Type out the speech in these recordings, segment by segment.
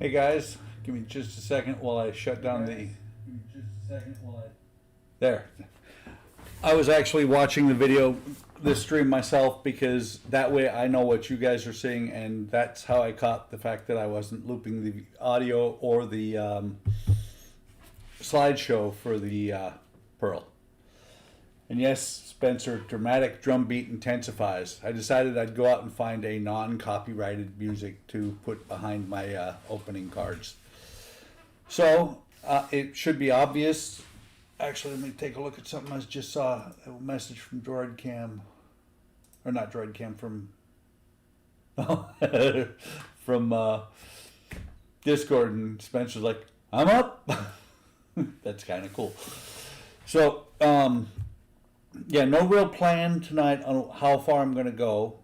Hey guys, give me just a second while I shut down the. There. I was actually watching the video, this stream myself, because that way I know what you guys are seeing, and that's how I caught the fact that I wasn't looping the audio or the slideshow for the Pearl. And yes, Spencer, dramatic drum beat intensifies. I decided I'd go out and find a non-copyrighted music to put behind my opening cards. So, it should be obvious. Actually, let me take a look at something. I just saw a message from DroidCam. Or not DroidCam, from... from Discord, and Spencer's like, I'm up! That's kind of cool. So, yeah, no real plan tonight on how far I'm going to go.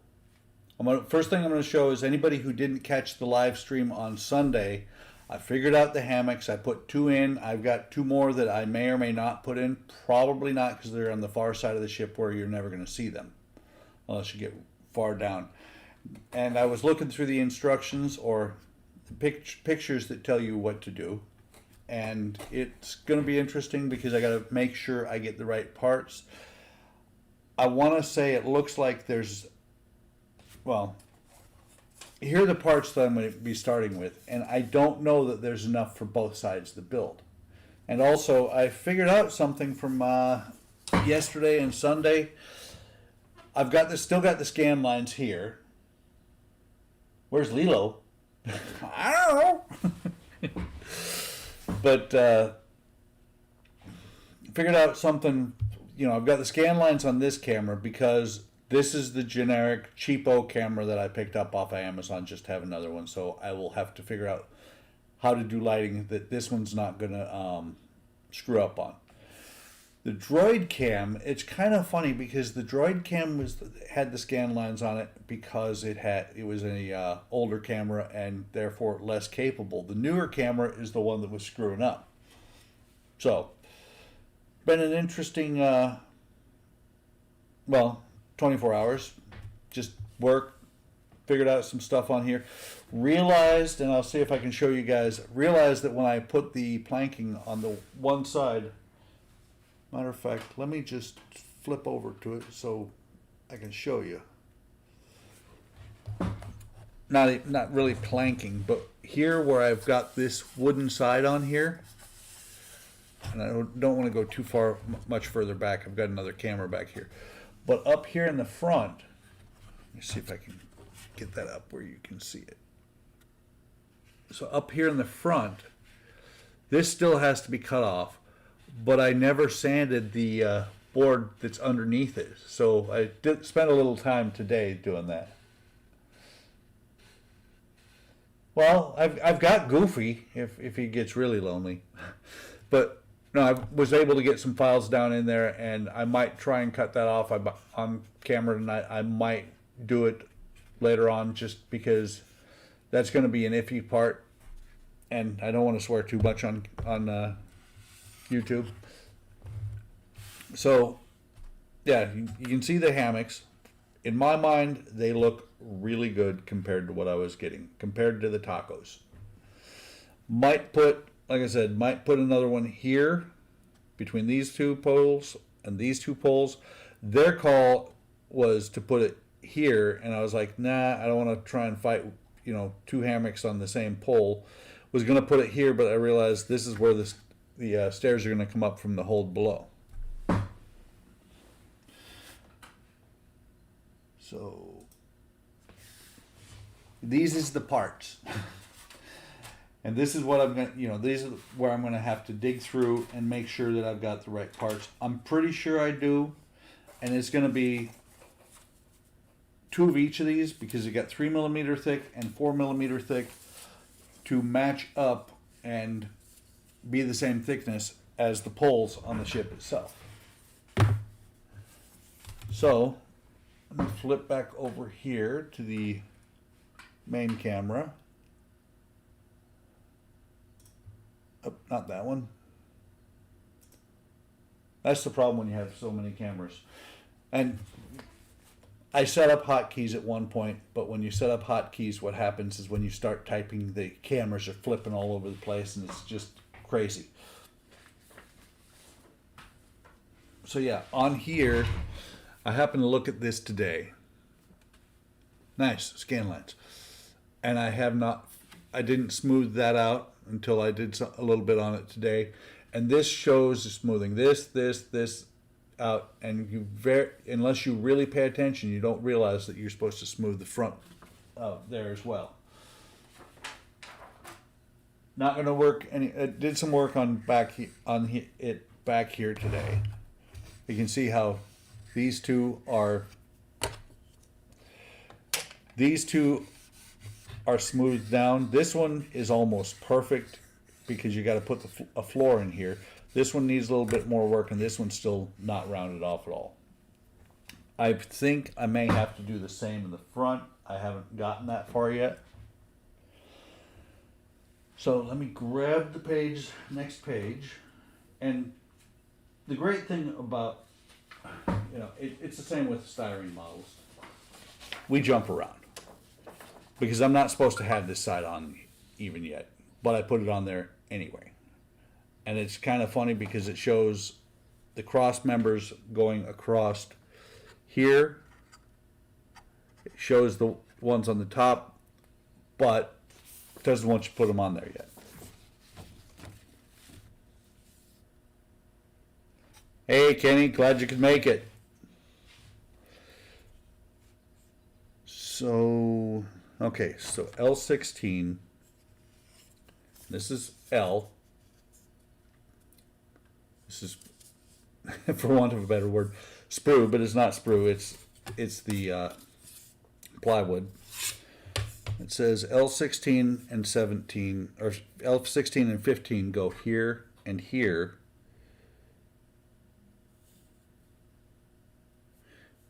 First thing I'm going to show is anybody who didn't catch the live stream on Sunday. I figured out the hammocks. I put 2 in. I've got 2 more that I may or may not put in. Probably not, because they're on the far side of the ship where you're never going to see them unless you get far down. And I was looking through the instructions, or the pictures that tell you what to do. And it's going to be interesting because I got to make sure I get the right parts. I want to say it looks like there's, well, here are the parts that I'm going to be starting with, and I don't know that there's enough for both sides of the build. And also, I figured out something from yesterday and Sunday. I've got this, still got the scan lines here. Where's Lilo? I don't know. But figured out something. You know, I've got the scan lines on this camera because this is the generic cheapo camera that I picked up off of Amazon. Just have another one, so I will have to figure out how to do lighting that this one's not gonna screw up on. The Droid Cam, it's kind of funny because the Droid Cam had the scan lines on it because it was a older camera and therefore less capable. The newer camera is the one that was screwing up. So, been an interesting, well, 24 hours. Just work, figured out some stuff on here. Realized, and I'll see if I can show you guys, realized that when I put the planking on the one side, matter of fact, let me just flip over to it so I can show you. Not really planking, but here where I've got this wooden side on here, and I don't want to go too far, much further back. I've got another camera back here. But up here in the front, let me see if I can get that up where you can see it. So up here in the front, this still has to be cut off, but I never sanded the board that's underneath it. So I did spend a little time today doing that. Well, I've got Goofy if he gets really lonely. But no, I was able to get some files down in there, and I might try and cut that off on camera tonight. I might do it later on just because that's going to be an iffy part, and I don't want to swear too much on YouTube. So, yeah, you can see the hammocks. In my mind, they look really good compared to what I was getting, compared to the tacos. Might put, like I said, might put another one here between these 2 poles and these 2 poles. Their call was to put it here, and I was like, nah, I don't want to try and fight, 2 hammocks on the same pole. Was going to put it here, but I realized this is where the stairs are going to come up from the hold below. So these is the parts. And this is what I'm going to, these are where I'm going to have to dig through and make sure that I've got the right parts. I'm pretty sure I do. And it's going to be 2 of each of these because you got 3mm thick and 4mm thick to match up and be the same thickness as the poles on the ship itself. So, let me flip back over here to the main camera. Oh, not that one. That's the problem when you have so many cameras. And I set up hotkeys at one point, but when you set up hotkeys, what happens is when you start typing, the cameras are flipping all over the place, and it's just crazy. So yeah, on here, I happened to look at this today. Nice, scan lines. And I didn't smooth that out until I did a little bit on it today. And this shows the smoothing. This out, and unless you really pay attention, you don't realize that you're supposed to smooth the front there as well. Not going to work any. It did some work on back here today. You can see how these two are smoothed down. This one is almost perfect because you got to put a floor in here. This one needs a little bit more work, and this one's still not rounded off at all. I think I may have to do the same in the front. I haven't gotten that far yet. So let me grab the next page. And the great thing about, it's the same with styrene models. We jump around because I'm not supposed to have this side on even yet, but I put it on there anyway. And it's kind of funny because it shows the cross members going across here. It shows the ones on the top, but it doesn't want you to put them on there yet. Hey, Kenny, glad you could make it. So, okay, so L16. This is L. This is, for want of a better word, sprue, but it's not sprue. It's the plywood. It says L16 and 17, or L16 and 15 go here and here.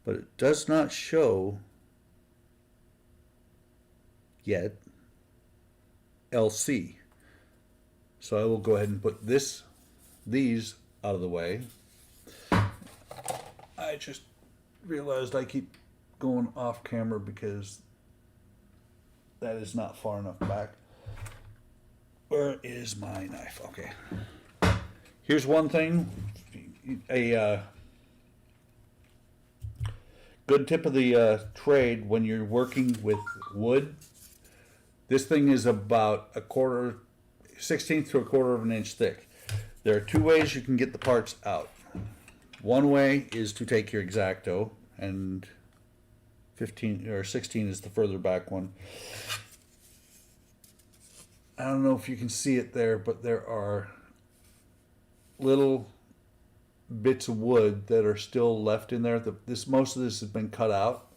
But it does not show yet LC. So I will go ahead and put these out of the way. I just realized I keep going off camera because that is not far enough back. Where is my knife? Okay. Here's one thing. A good tip of the trade when you're working with wood. This thing is about 1/16 to 1/4 of an inch thick. There are two ways you can get the parts out. One way is to take your X-Acto, and 15 or 16 is the further back one. I don't know if you can see it there, but there are little bits of wood that are still left in there. Most of this has been cut out.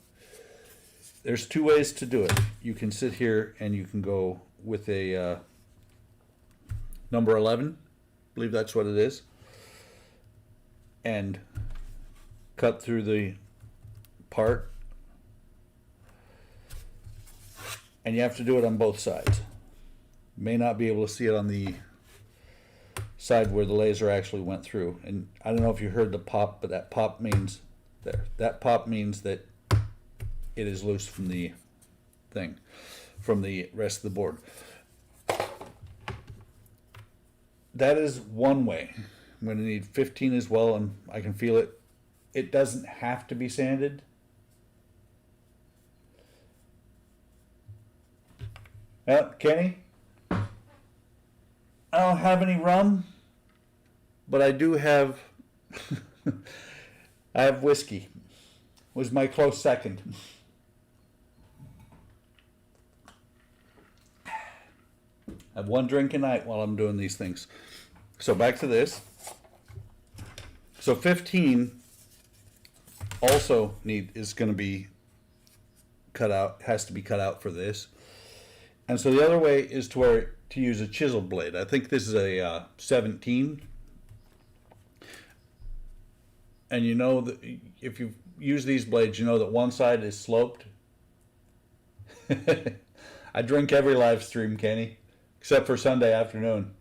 There's two ways to do it. You can sit here and you can go with a number 11. I believe that's what it is. And cut through the part. And you have to do it on both sides. You may not be able to see it on the side where the laser actually went through. And I don't know if you heard the pop, but that pop means there. That pop means that it is loose from the thing, from the rest of the board. That is one way. I'm going to need 15 as well, and I can feel it. It doesn't have to be sanded. Kenny, I don't have any rum, but I do have I have whiskey. Was my close second. I have one drink a night while I'm doing these things. So back to this. So 15 also is going to be cut out, has to be cut out for this. And so the other way is to use a chisel blade. I think this is a 17. And you know that if you use these blades, you know that one side is sloped. I drink every live stream, Kenny, except for Sunday afternoon.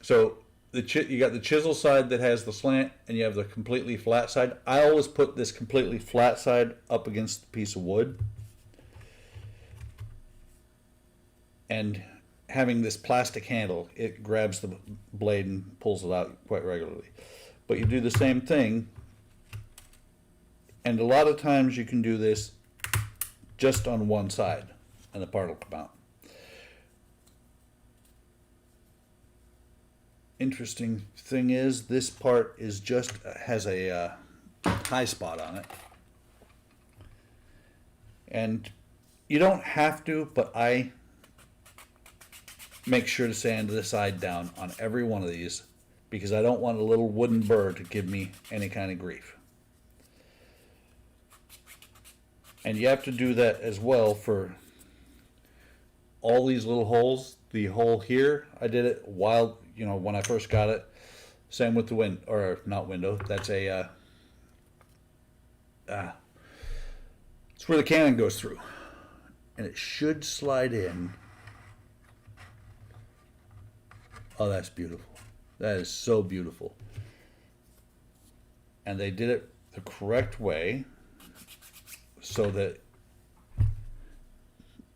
So you got the chisel side that has the slant, and you have the completely flat side. I always put this completely flat side up against the piece of wood, and having this plastic handle, it grabs the blade and pulls it out quite regularly. But you do the same thing, and a lot of times you can do this just on one side, and the part will come out. Interesting thing is, this part is just has a high spot on it, and you don't have to, but I make sure to sand the side down on every one of these because I don't want a little wooden burr to give me any kind of grief. And you have to do that as well for all these little holes. The hole here, I did it while, when I first got it. Same with the not window. That's it's where the cannon goes through. And it should slide in. Oh, that's beautiful. That is so beautiful. And they did it the correct way so that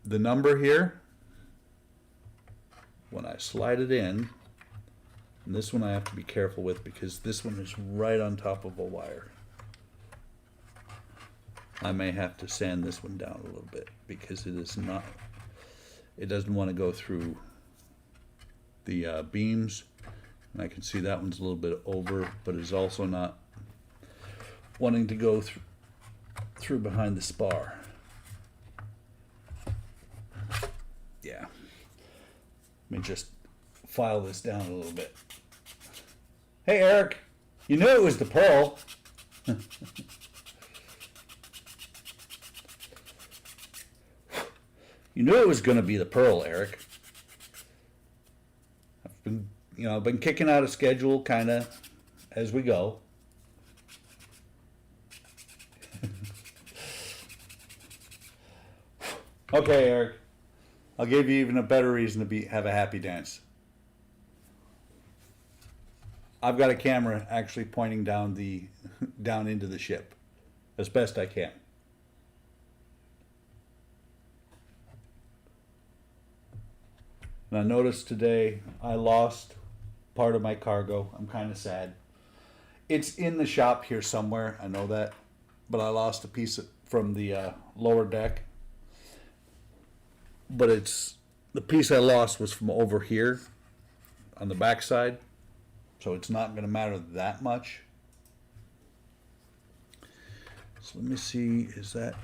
the number here, when I slide it in, and this one I have to be careful with because this one is right on top of a wire. I may have to sand this one down a little bit because it doesn't want to go through the beams. And I can see that one's a little bit over, but it's also not wanting to go through behind the spar. Yeah. Let me just file this down a little bit. Hey, Eric, you knew it was the pearl. You knew it was going to be the pearl, Eric. I've been kicking out a schedule kind of as we go. Okay, Eric. I'll give you even a better reason to have a happy dance. I've got a camera actually pointing down into the ship as best I can. And I noticed today I lost part of my cargo. I'm kind of sad. It's in the shop here somewhere, I know that, but I lost a piece from the lower deck. But the piece I lost was from over here on the back side, so it's not going to matter that much. So let me see, is that...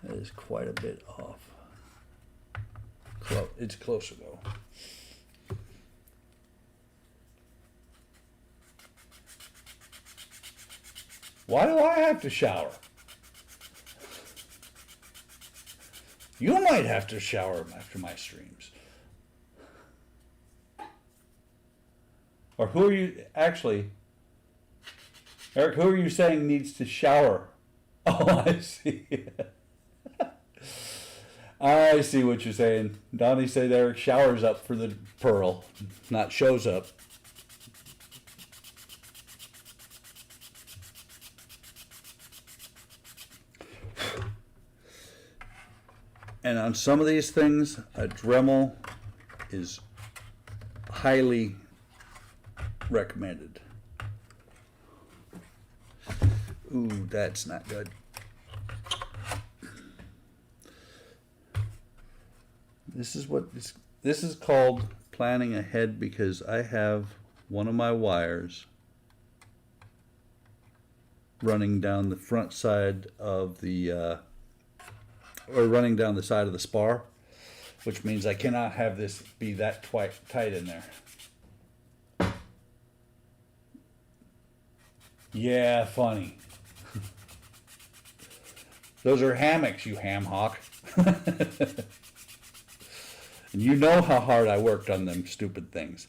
That is quite a bit off. It's closer though. Why do I have to shower? You might have to shower after my streams. Or who are you, actually, Eric, who are you saying needs to shower? Oh, I see. I see what you're saying. Donnie said Eric showers up for the pearl, not shows up. And on some of these things, a Dremel is highly recommended. Ooh, that's not good. This is called planning ahead because I have one of my wires running down the front side of the or running down the side of the spar, which means I cannot have this be that tight in there. Yeah, funny. Those are hammocks, you ham hock. And you know how hard I worked on them stupid things.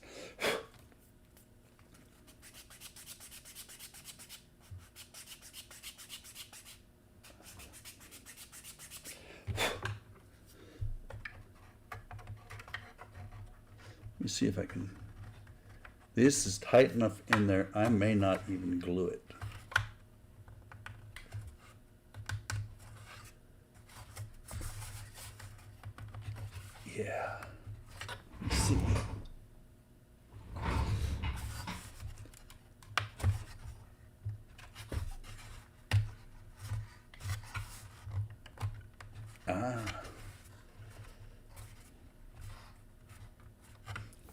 me see if I can. This is tight enough in there, I may not even glue it. Yeah. Let's see.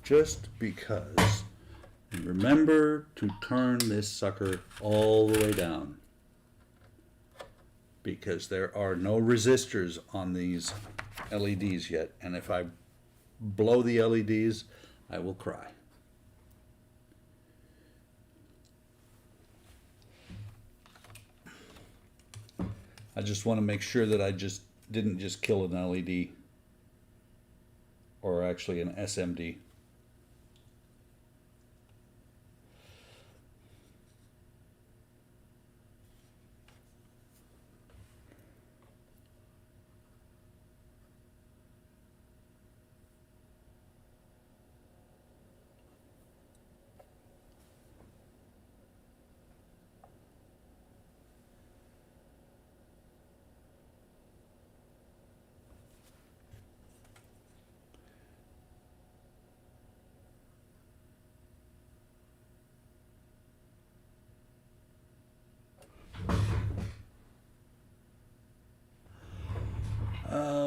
Just because. And remember to turn this sucker all the way down, because there are no resistors on these LEDs yet, and if I blow the LEDs, I will cry. I just want to make sure that I didn't just kill an LED, or actually an SMD.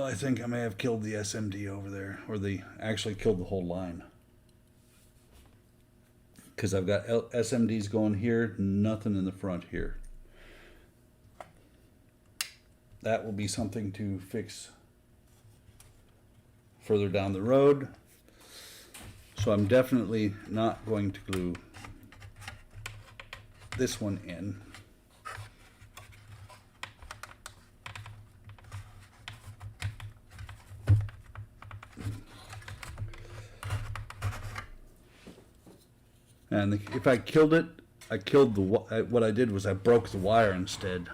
I think I may have killed the SMD over there, or actually killed the whole line. Because I've got SMDs going here, nothing in the front here. That will be something to fix further down the road. So I'm definitely not going to glue this one in. And if I killed it, I killed what I did was I broke the wire instead.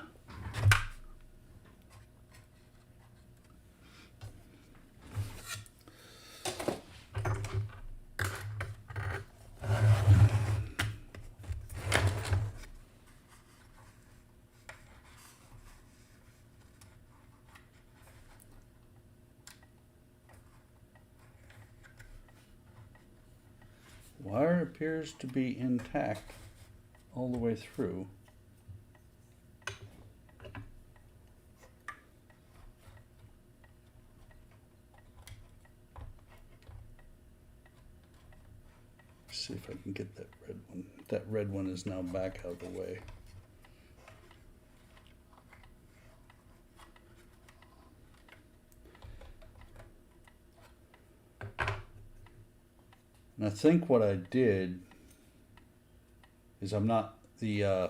Wire appears to be intact all the way through. Let's see if I can get that red one. That red one is now back out of the way. And I think what I did is I'm not the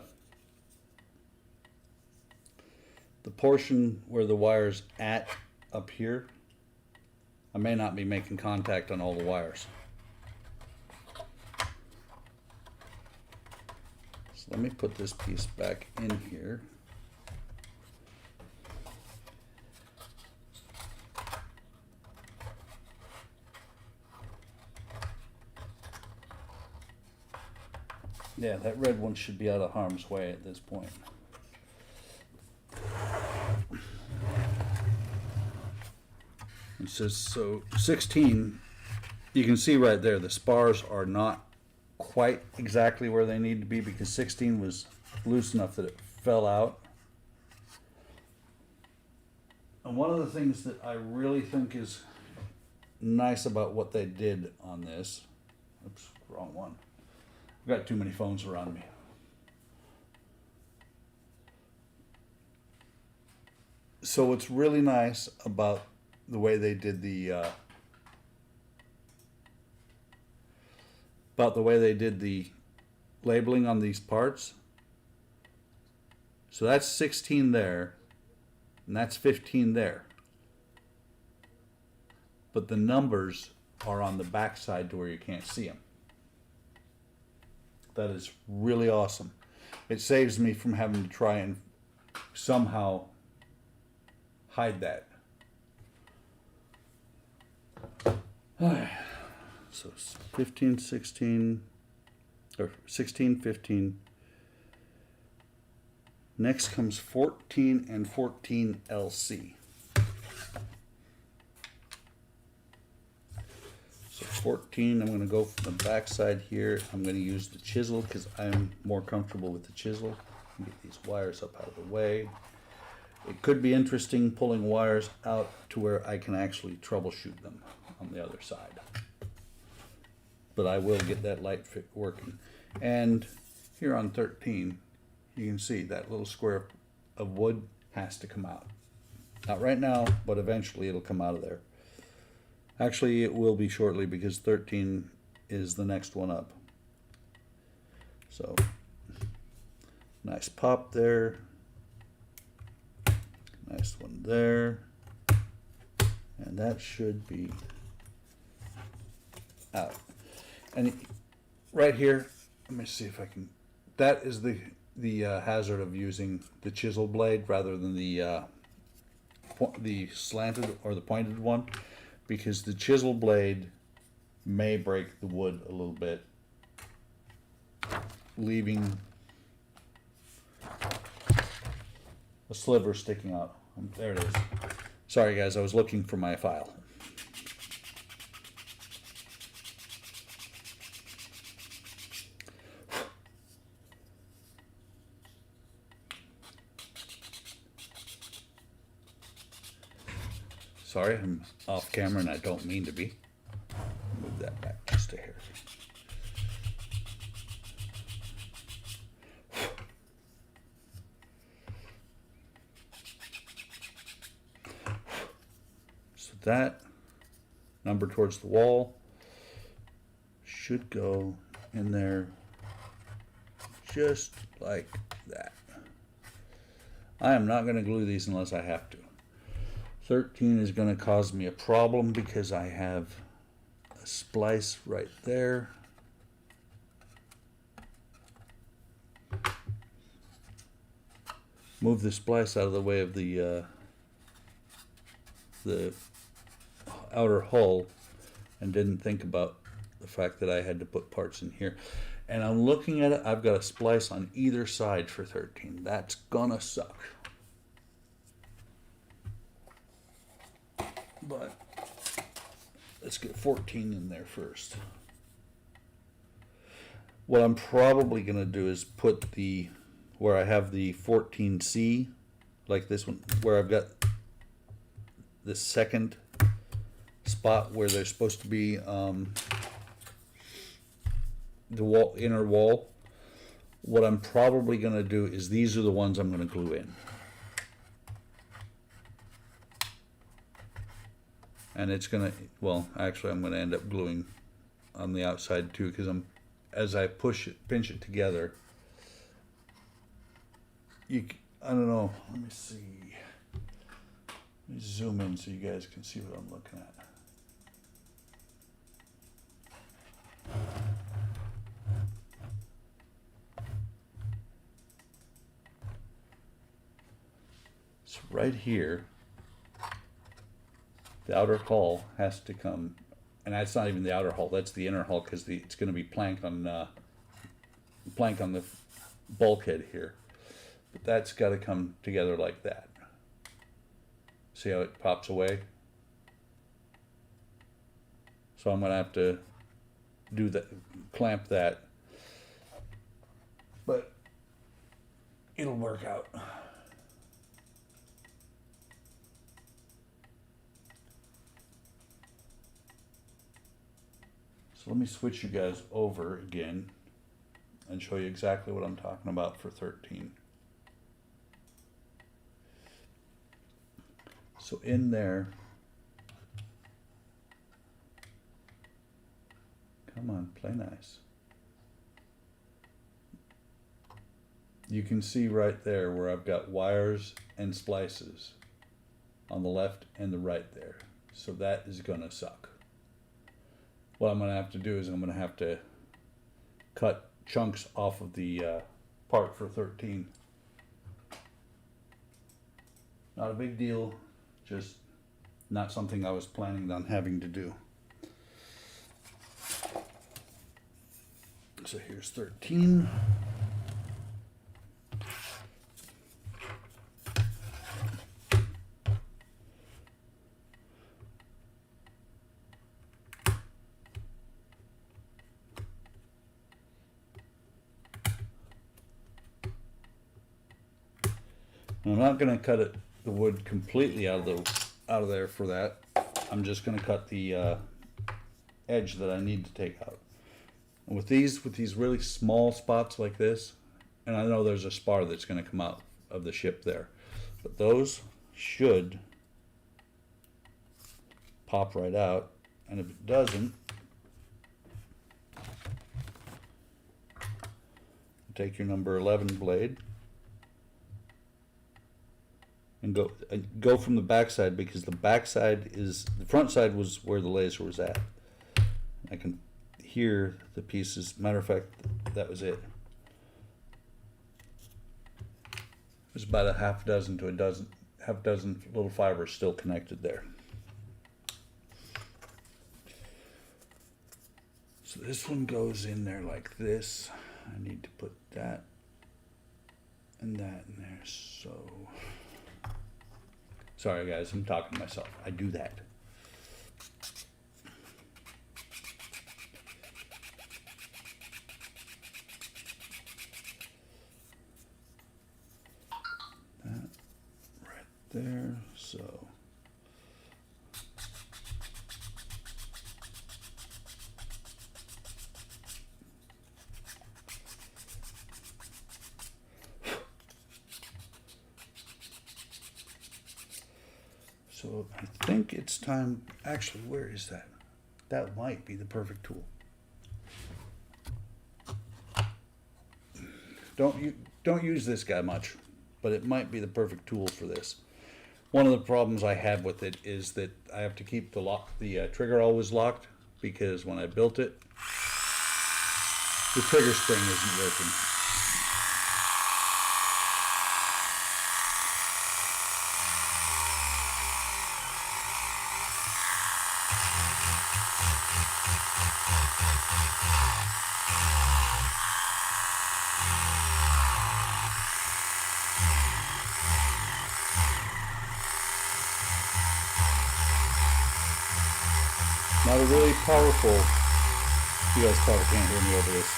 portion where the wire's at up here, I may not be making contact on all the wires. So let me put this piece back in here. Yeah, that red one should be out of harm's way at this point. It says, so 16, you can see right there, the spars are not quite exactly where they need to be because 16 was loose enough that it fell out. And one of the things that I really think is nice about what they did on this, oops, wrong one. I've got too many phones around me. So what's really nice about the way they did the labeling on these parts. So that's 16 there, and that's 15 there. But the numbers are on the back side to where you can't see them. That is really awesome. It saves me from having to try and somehow hide that. So 15, 16, or 16, 15. Next comes 14 and 14 LC. So 14, I'm going to go from the back side here. I'm going to use the chisel because I'm more comfortable with the chisel. Get these wires up out of the way. It could be interesting pulling wires out to where I can actually troubleshoot them on the other side. But I will get that light fit working. And here on 13, you can see that little square of wood has to come out. Not right now, but eventually it'll come out of there. Actually, it will be shortly because 13 is the next one up. So, nice pop there. Nice one there. And that should be out. And right here, let me see if I can, that is the hazard of using the chisel blade rather than the slanted or the pointed one, because the chisel blade may break the wood a little bit, leaving a sliver sticking out. There it is. Sorry guys, I was looking for my file. Sorry, I'm off camera and I don't mean to be. Move that back just a hair. So that number towards the wall should go in there just like that. I am not going to glue these unless I have to. 13 is going to cause me a problem because I have a splice right there. Move the splice out of the way of the outer hull and didn't think about the fact that I had to put parts in here. And I'm looking at it, I've got a splice on either side for 13. That's gonna suck. But let's get 14 in there first. What I'm probably going to do is put where I have the 14C, like this one, where I've got the second spot where there's supposed to be the inner wall. What I'm probably going to do is these are the ones I'm going to glue in. And it's gonna, well, actually I'm gonna end up gluing on the outside too, because as I pinch it together, I don't know, let me see. Let me zoom in so you guys can see what I'm looking at. So right here, the outer hull has to come, and that's not even the outer hull, that's the inner hull, because it's going to be plank on the bulkhead here. But that's got to come together like that. See how it pops away? So I'm going to have to do that, clamp that, but it'll work out. So let me switch you guys over again and show you exactly what I'm talking about for 13. So in there, come on, play nice. You can see right there where I've got wires and splices on the left and the right there. So that is gonna suck. What I'm going to have to do is I'm going to have to cut chunks off of the part for 13. Not a big deal, just not something I was planning on having to do. So here's 13. I'm not going to cut the wood completely out of there for that. I'm just going to cut the edge that I need to take out. And with these really small spots like this, and I know there's a spar that's going to come out of the ship there, but those should pop right out. And if it doesn't, take your number 11 blade and go from the back side, because the front side was where the laser was at. I can hear the pieces. Matter of fact, that was it. There's about a half dozen little fibers still connected there. So this one goes in there like this. I need to put that and that in there. So, sorry guys, I'm talking to myself. I do that. That right there. So. So I think it's time, actually, where is that? That might be the perfect tool. Don't use this guy much, but it might be the perfect tool for this. One of the problems I have with it is that I have to keep the trigger always locked, because when I built it, the trigger spring isn't working. Not a really powerful, you guys probably can't hear me over this.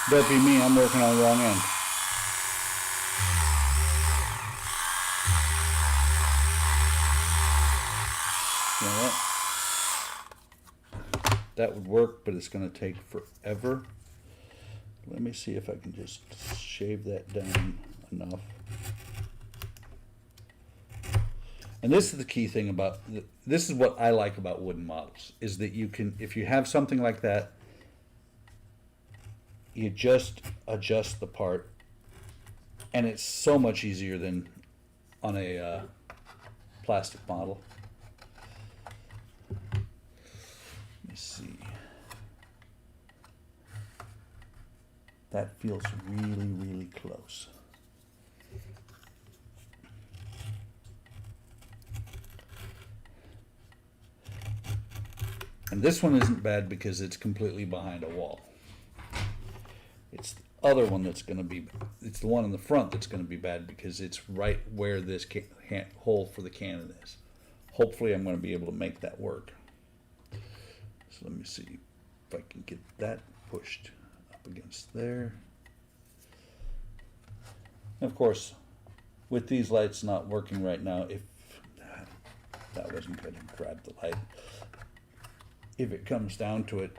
That'd be me, I'm working on the wrong end. You know what? That would work, but it's going to take forever. Let me see if I can just shave that down enough. And this is the key thing about, this is what I like about wooden models, is that you can, if you have something like that, you just adjust the part, and it's so much easier than on a plastic model. Let me see. That feels really, really close. And this one isn't bad because it's completely behind a wall. It's the other one that's going to be, it's the one in the front that's going to be bad because it's right where this hole for the cannon is. Hopefully I'm going to be able to make that work. So let me see if I can get that pushed up against there. And of course, with these lights not working right now, if that wasn't going to grab the light, if it comes down to it,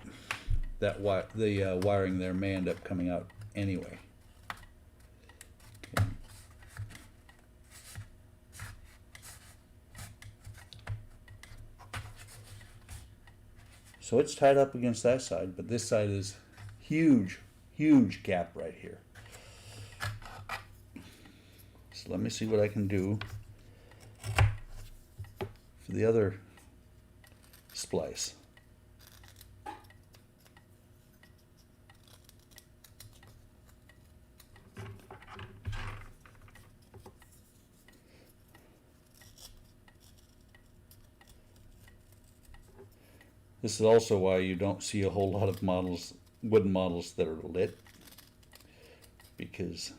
that the wiring there may end up coming out anyway. Okay. So it's tied up against that side, but this side is huge, huge gap right here. So let me see what I can do for the other splice. This is also why you don't see a whole lot of models, wooden models that are lit, because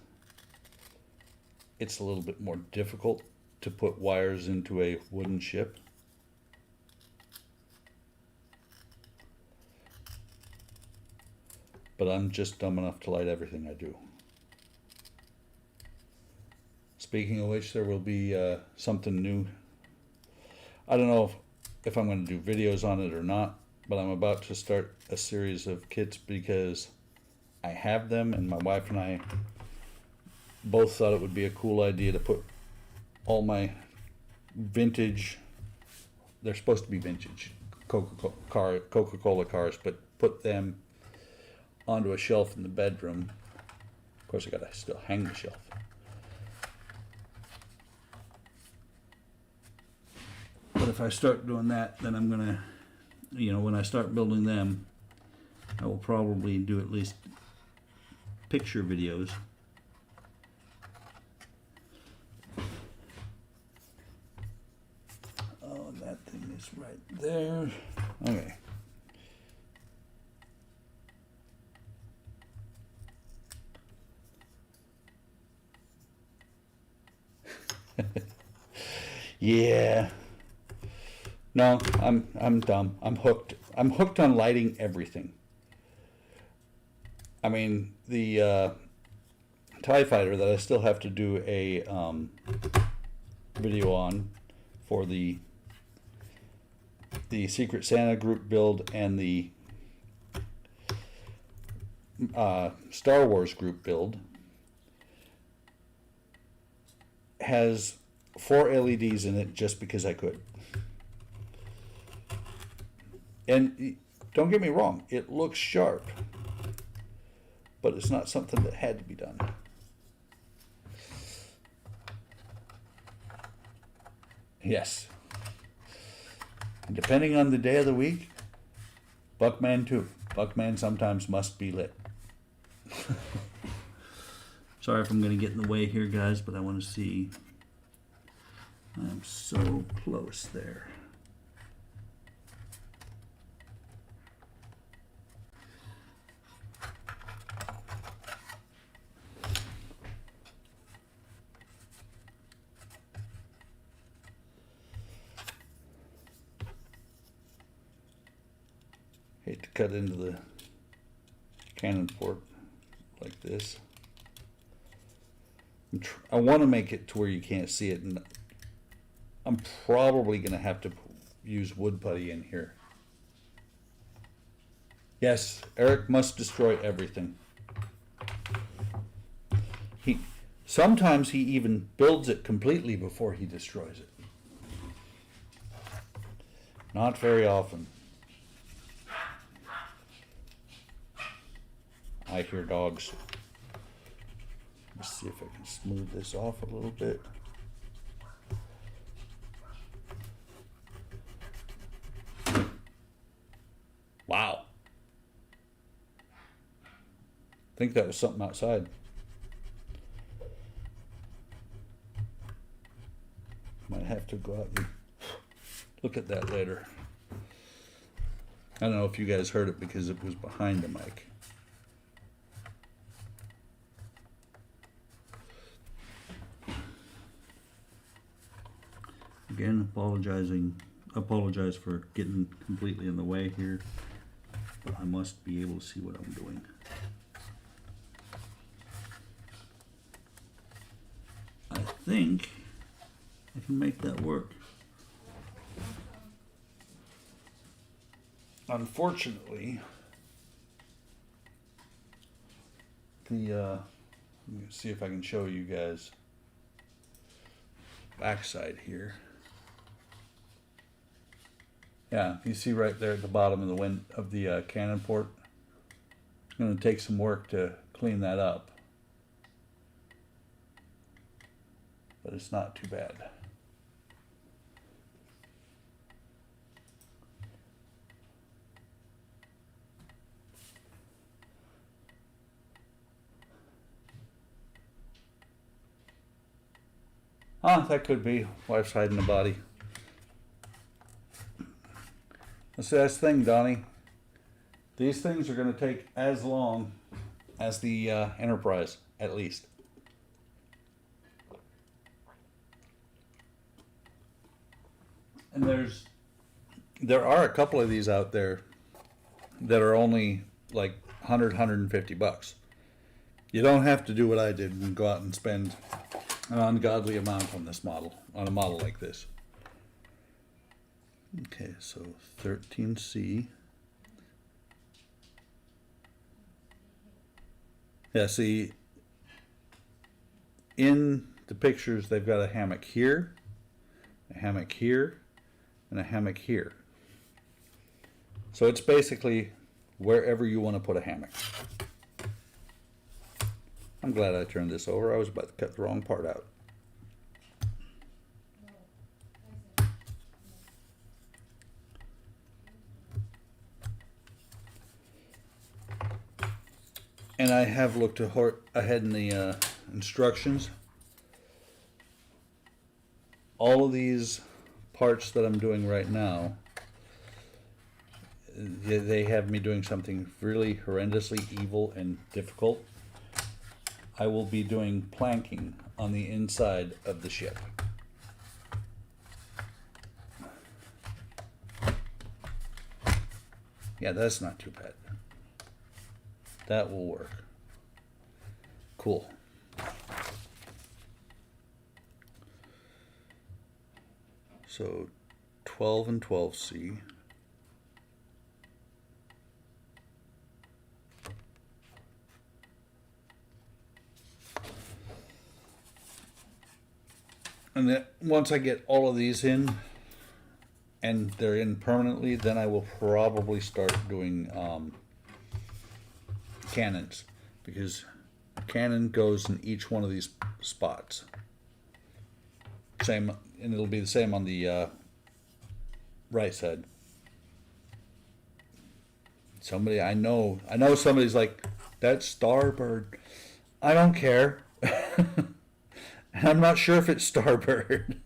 it's a little bit more difficult to put wires into a wooden ship. But I'm just dumb enough to light everything I do. Speaking of which, there will be something new. I don't know if I'm going to do videos on it or not, but I'm about to start a series of kits because I have them, and my wife and I both thought it would be a cool idea to put all my vintage, they're supposed to be vintage Coca-Cola cars, but put them onto a shelf in the bedroom. Of course, I gotta still hang the shelf. But if I start doing that, then I'm gonna, when I start building them, I will probably do at least picture videos. Oh, that thing is right there. Okay. Yeah. No, I'm dumb. I'm hooked. I'm hooked on lighting everything. I mean, the TIE Fighter that I still have to do a video on for the Secret Santa group build and the Star Wars group build has 4 LEDs in it just because I could. And don't get me wrong, it looks sharp, but it's not something that had to be done. Yes. And depending on the day of the week, Buckman too. Buckman sometimes must be lit. Sorry if I'm going to get in the way here, guys, but I want to see. I'm so close there. Hate to cut into the cannon port like this. I want to make it to where you can't see it, and I'm probably going to have to use wood putty in here. Yes, Eric must destroy everything. Sometimes he even builds it completely before he destroys it. Not very often. I hear dogs. Let's see if I can smooth this off a little bit. Wow. I think that was something outside. Might have to go out and look at that later. I don't know if you guys heard it because it was behind the mic. Again, apologize for getting completely in the way here, but I must be able to see what I'm doing. I think I can make that work. Unfortunately, let me see if I can show you guys backside here. Yeah, you see right there at the bottom of the cannon port. It's going to take some work to clean that up, but it's not too bad. That could be. Wife's hiding the body. That's the thing, Donnie. These things are going to take as long as the Enterprise, at least. And there are a couple of these out there that are only like 100, 150 bucks. You don't have to do what I did and go out and spend an ungodly amount on this model, on a model like this. Okay, so 13C. Yeah, see, in the pictures, they've got a hammock here, a hammock here, and a hammock here. So it's basically wherever you want to put a hammock. I'm glad I turned this over. I was about to cut the wrong part out. And I have looked ahead in the instructions. All of these parts that I'm doing right now, they have me doing something really horrendously evil and difficult. I will be doing planking on the inside of the ship. Yeah, that's not too bad. That will work. Cool. So 12 and 12C. And then once I get all of these in, and they're in permanently, then I will probably start doing cannons, because cannon goes in each one of these spots. Same, and it'll be the same on the right side. Somebody I know somebody's like, that's starboard. I don't care. And I'm not sure if it's starboard.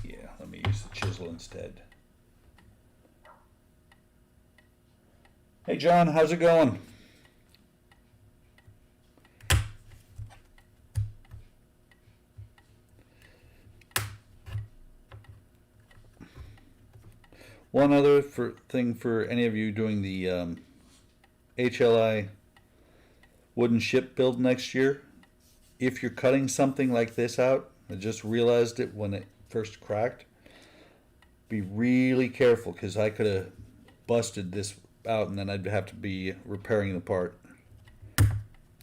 Yeah, let me use the chisel instead. Hey John, how's it going? One other thing for any of you doing the HLI wooden ship build next year, if you're cutting something like this out, I just realized it when it first cracked, be really careful, because I could have busted this out and then I'd have to be repairing the part,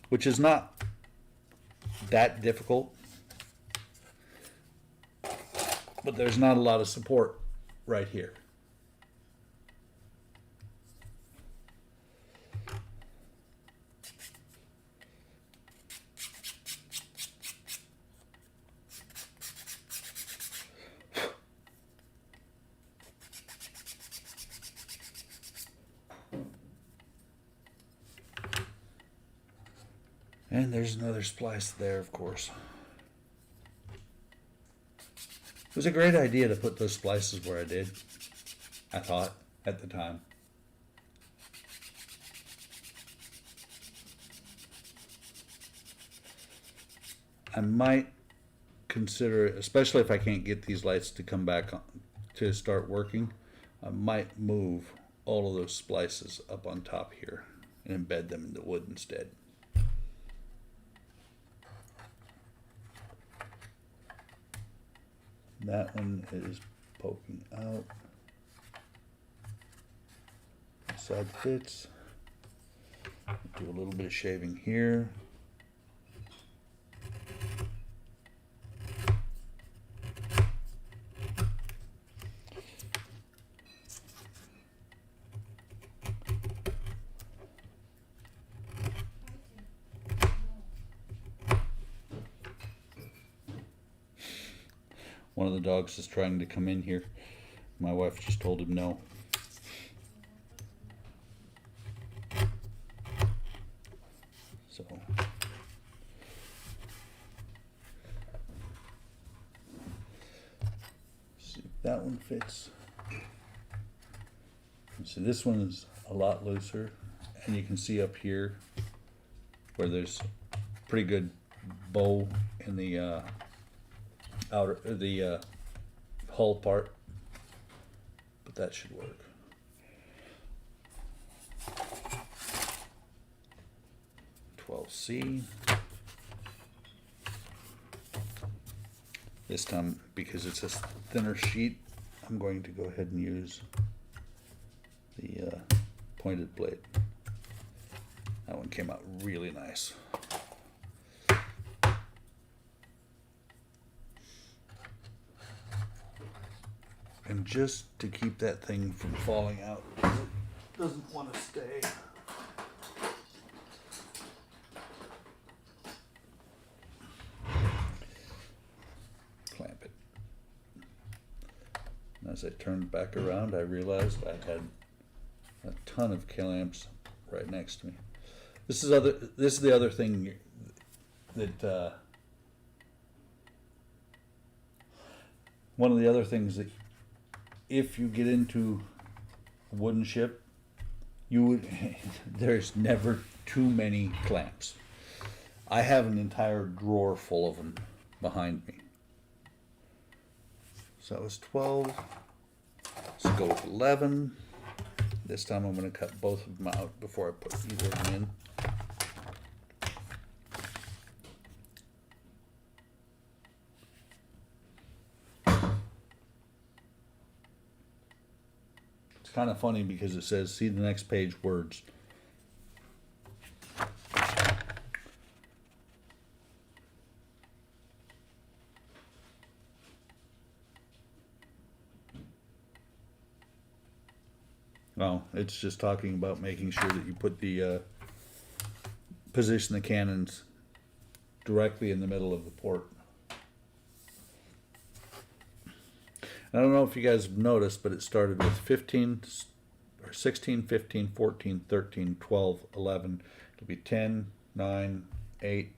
which is not that difficult, but there's not a lot of support right here. And there's another splice there, of course. It was a great idea to put those splices where I did, I thought, at the time. I might consider, especially if I can't get these lights to come back on, to start working, I might move all of those splices up on top here and embed them in the wood instead. That one is poking out. Side fits. Do a little bit of shaving here. One of the dogs is trying to come in here. My wife just told him no. So that one fits. So this one is a lot looser, and you can see up here where there's pretty good bow in the hull part, but that should work. C. This time, because it's a thinner sheet, I'm going to go ahead and use the pointed blade. That one came out really nice. And just to keep that thing from falling out, it doesn't want to stay. As I turned back around, I realized I had a ton of clamps right next to me. This is the other thing that one of the other things that if you get into a wooden ship, there's never too many clamps. I have an entire drawer full of them behind me. So that was 12. Let's go with 11. This time I'm going to cut both of them out before I put either of them in. It's kind of funny because it says, see the next page, words. Well, it's just talking about making sure that you put the position the cannons directly in the middle of the port. I don't know if you guys have noticed, but it started with 15 or 16, 15, 14, 13, 12, 11. It'll be 10, 9, 8.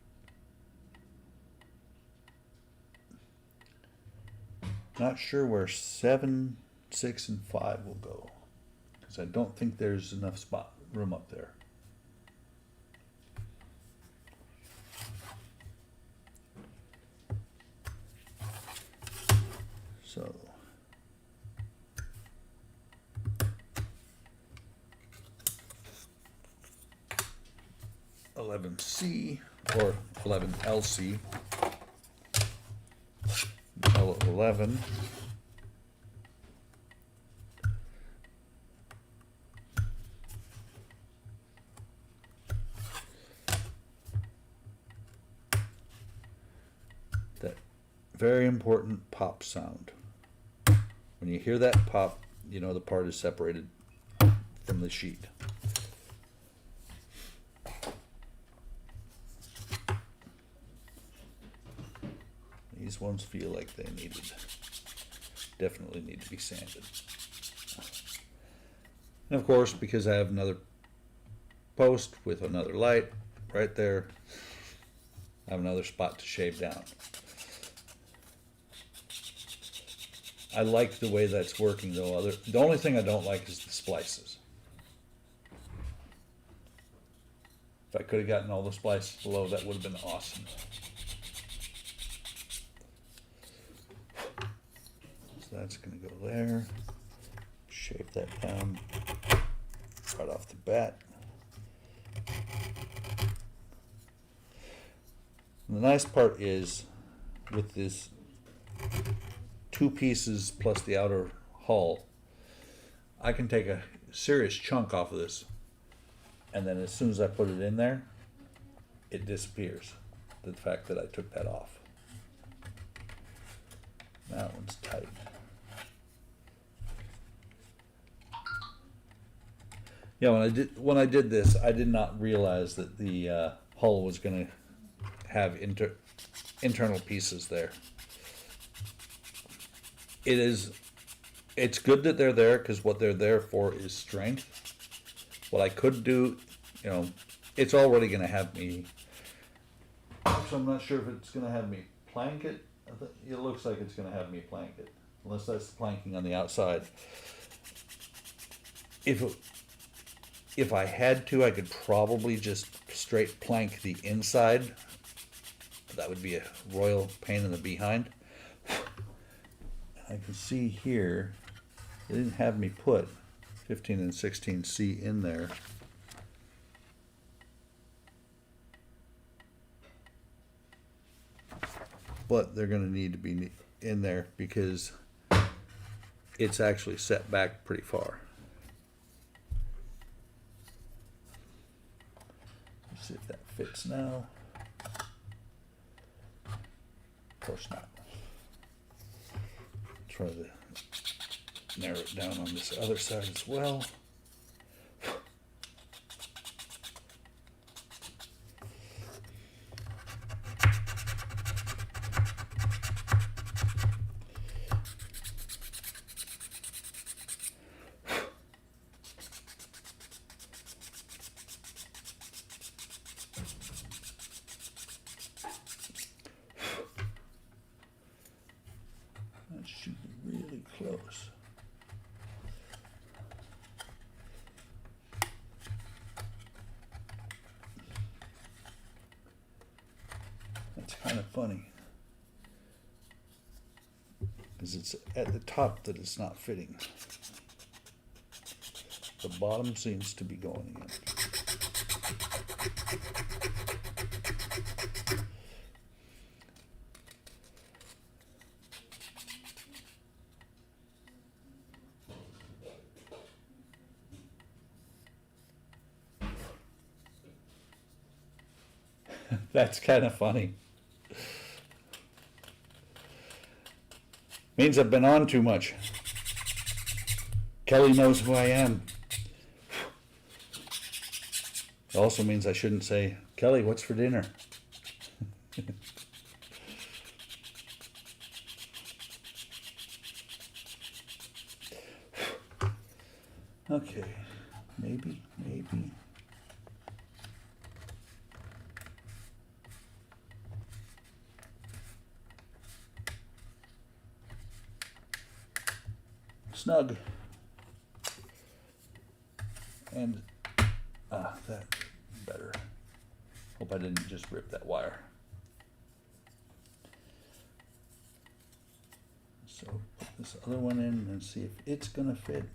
Not sure where 7, 6, and 5 will go. I don't think there's enough room up there. So 11C or 11LC, L11. Very important pop sound. When you hear that pop, you know the part is separated from the sheet. These ones feel like they definitely need to be sanded. And of course, because I have another post with another light right there, I have another spot to shave down. I like the way that's working though. The only thing I don't like is the splices. If I could have gotten all the splices below, that would have been awesome. So that's going to go there. Shave that down right off the bat. And the nice part is with this 2 pieces plus the outer hull, I can take a serious chunk off of this, and then as soon as I put it in there, it disappears. The fact that I took that off. That one's tight. Yeah, when I did this, I did not realize that the hull was going to have internal pieces there. It's good that they're there because what they're there for is strength. What I could do, it's already going to have me. So I'm not sure if it's going to have me plank it. It looks like it's going to have me plank it. unless that's the planking on the outside. If I had to, I could probably just straight plank the inside. That would be a royal pain in the behind. I can see here, they didn't have me put 15 and 16C in there. But they're going to need to be in there because it's actually set back pretty far. Let's see if that fits now. Of course not. Try to narrow it down on this other side as well. That should be really close. That's kind of funny, because it's at the top that it's not fitting. The bottom seems to be going in. That's kind of funny. Means I've been on too much. Kelly knows who I am. It also means I shouldn't say, Kelly, what's for dinner? Okay, maybe. Snug. And that better. Hope I didn't just rip that wire. So put this other one in and see if it's gonna fit.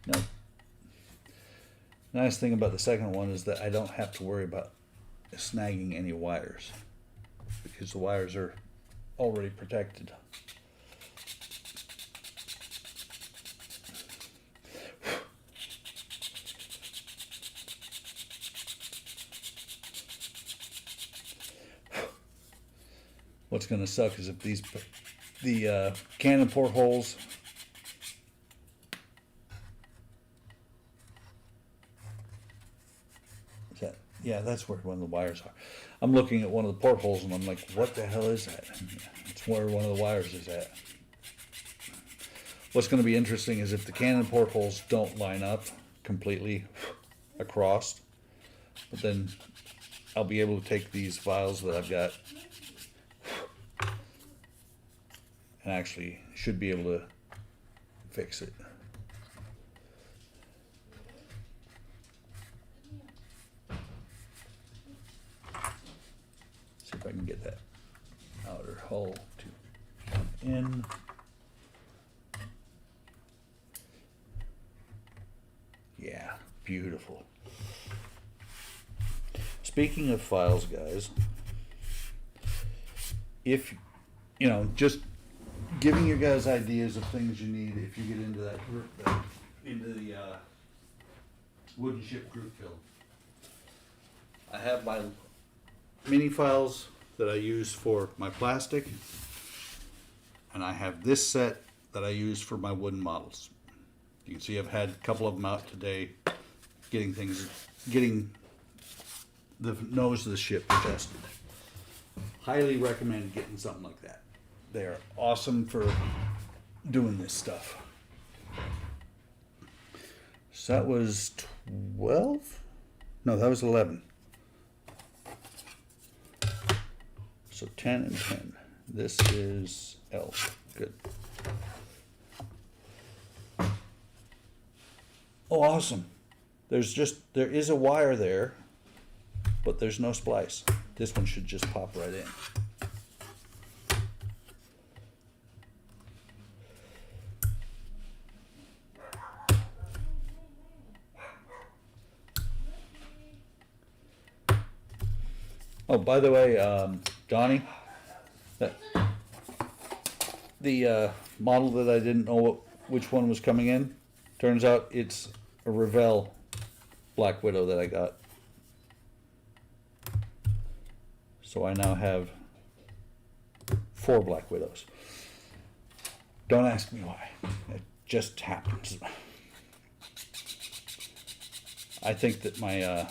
Nope. Nice thing about the second one is that I don't have to worry about snagging any wires because the wires are already protected. What's going to suck is if the cannon portholes yeah, that's where one of the wires are. I'm looking at one of the portholes and I'm like, what the hell is that? It's where one of the wires is at. What's going to be interesting is if the cannon portholes don't line up completely across, but then I'll be able to take these vials that I've got and actually should be able to fix it. See if I can get that outer hull to come in. Yeah, beautiful. Speaking of files, guys, if, you know, just giving you guys ideas of things you need if you get into that group, into the wooden ship group build. I have my mini files that I use for my plastic, and I have this set that I use for my wooden models. You can see I've had a couple of them out today, getting the nose of the ship adjusted. Highly recommend getting something like that. They are awesome for doing this stuff. So that was 12? No, that was 11. So 10 and 10. This is L. Good. Oh, awesome. There is a wire there, but there's no splice. This one should just pop right in. Oh, by the way, Johnny, that, the model that I didn't know which one was coming in, turns out it's a Revell Black Widow that I got. So I now have 4 Black Widows. Don't ask me why. It just happens. I think that my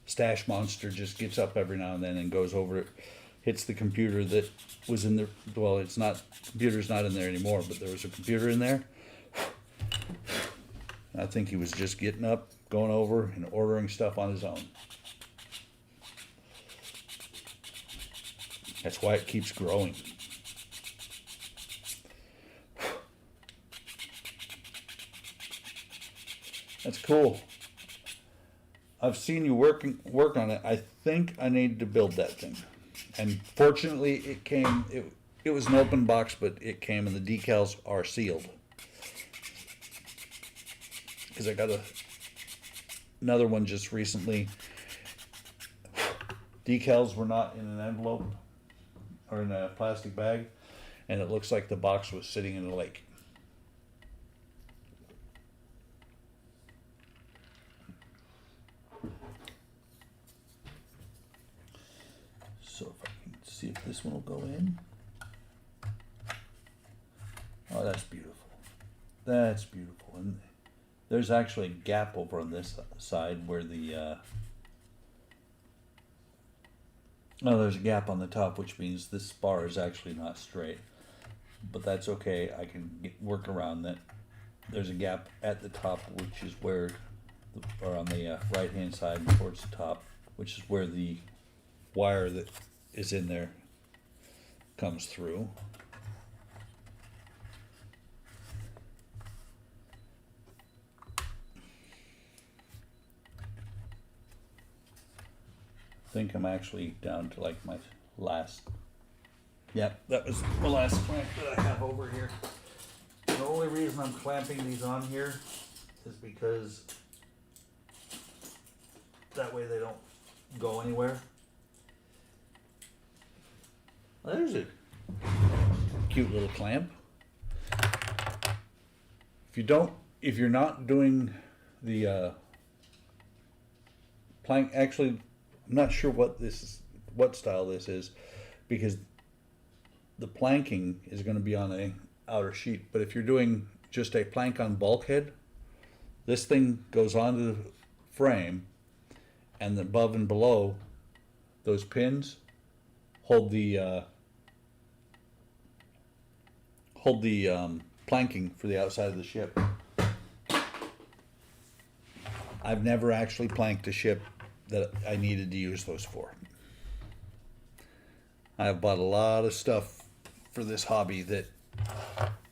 stash monster just gets up every now and then and goes over, hits the computer that was in the, well, it's not, computer's not in there anymore, but there was a computer in there. I think he was just getting up, going over and ordering stuff on his own. That's why it keeps growing. That's cool. I've seen you work on it. I think I need to build that thing. And fortunately, it was an open box, but it came and the decals are sealed. Because I got another one just recently. Decals were not in an envelope or in a plastic bag, and it looks like the box was sitting in a lake. So if I can see if this one will go in. Oh, that's beautiful. That's beautiful. And there's actually a gap over on this side where the oh, there's a gap on the top, which means this bar is actually not straight. But that's okay. I can work around that. There's a gap at the top, which is where, or on the right-hand side towards the top, which is where the wire that is in there comes through. I think I'm actually down to like my last. Yep, that was the last clamp that I have over here. The only reason I'm clamping these on here is because that way they don't go anywhere. Well, there's a cute little clamp. If you're not doing the plank, actually, I'm not sure what style this is, because the planking is going to be on a outer sheet. But if you're doing just a plank on bulkhead, this thing goes onto the frame, and above and below those pins hold the planking for the outside of the ship. I've never actually planked a ship that I needed to use those for. I've bought a lot of stuff for this hobby that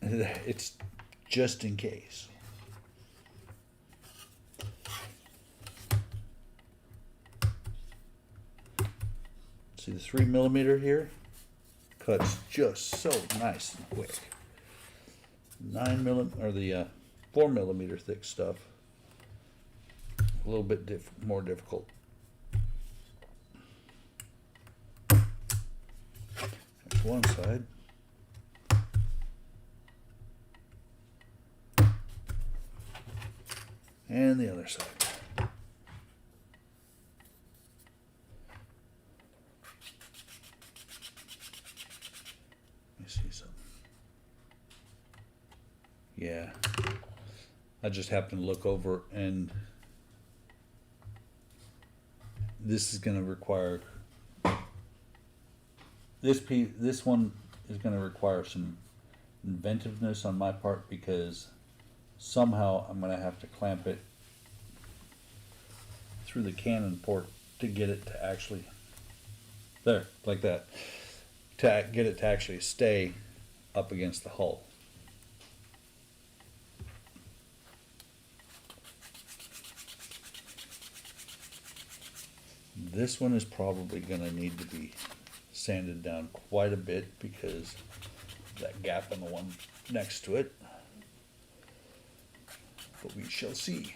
it's just in case. See the 3mm here? Cuts just so nice and quick. 9mm or the 4mm thick stuff, a little bit more difficult. That's one side. And the other side. Let me see something. Yeah. I just happened to look over, and this is going to require, this one is going to require some inventiveness on my part, because somehow I'm going to have to clamp it through the cannon port to get it to actually, there, like that, to get it to actually stay up against the hull. This one is probably going to need to be sanded down quite a bit because of that gap in the one next to it. But we shall see.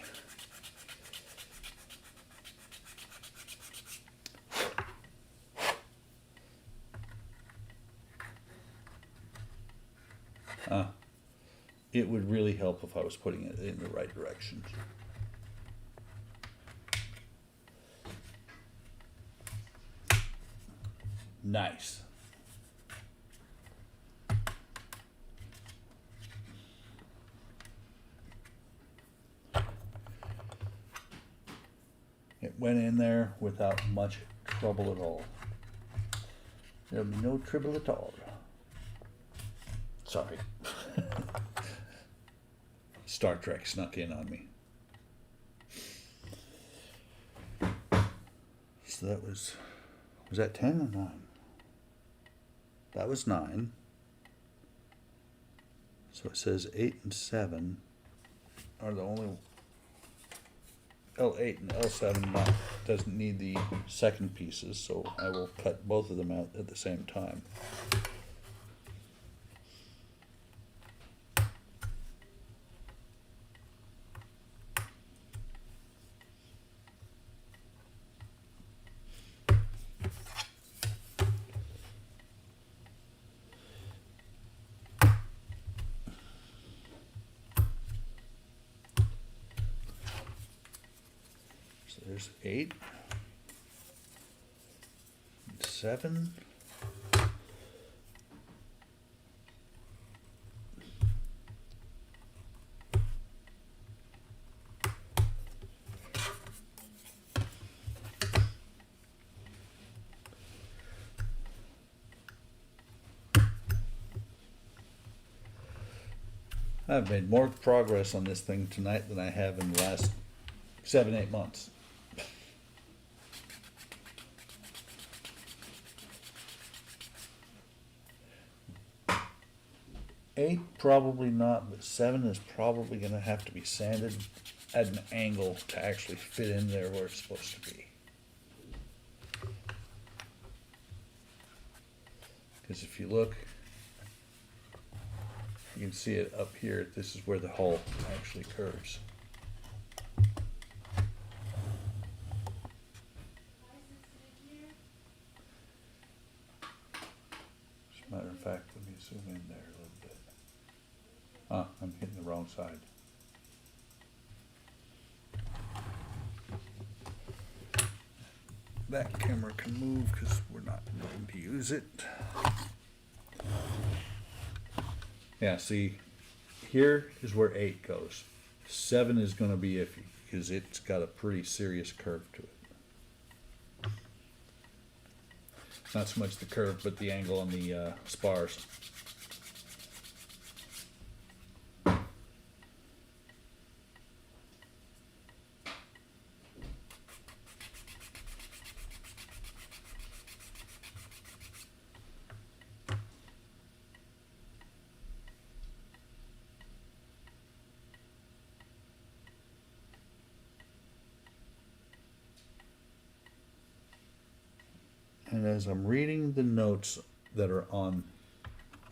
It would really help if I was putting it in the right direction. Nice. It went in there without much trouble at all. There'll be no trouble at all. Sorry. Star Trek snuck in on me. So that was that 10 or 9? That was 9. So it says 8 and 7 are the only, L8 and L7 doesn't need the second pieces, so I will cut both of them out at the same time. There's 8, 7, I've made more progress on this thing tonight than I have in the last 7-8 months. 8 probably not, but 7 is probably going to have to be sanded at an angle to actually fit in there where it's supposed to be. Because if you look, you can see it up here. This is where the hull actually curves. As a matter of fact, let me zoom in there a little bit. I'm hitting the wrong side. That camera can move because we're not going to use it. Yeah, see, here is where 8 goes. 7 is going to be iffy because it's got a pretty serious curve to it. Not so much the curve, but the angle on the spars. And as I'm reading the notes that are on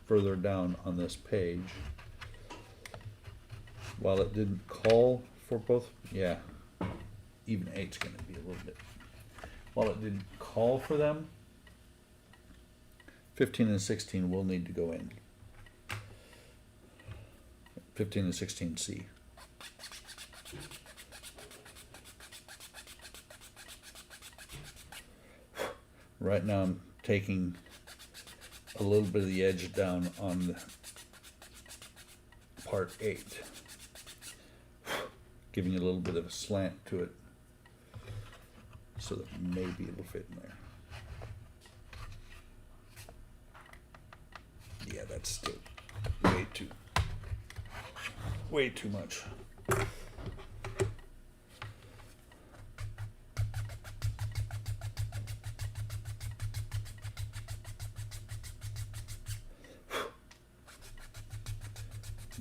further down on this page, while it didn't call for both, yeah, even 8's going to be a little bit. While it didn't call for them, 15 and 16 will need to go in. 15 and 16C. Right now I'm taking a little bit of the edge down on the part 8, giving it a little bit of a slant to it so that maybe it'll fit in there. Yeah, that's still way too much.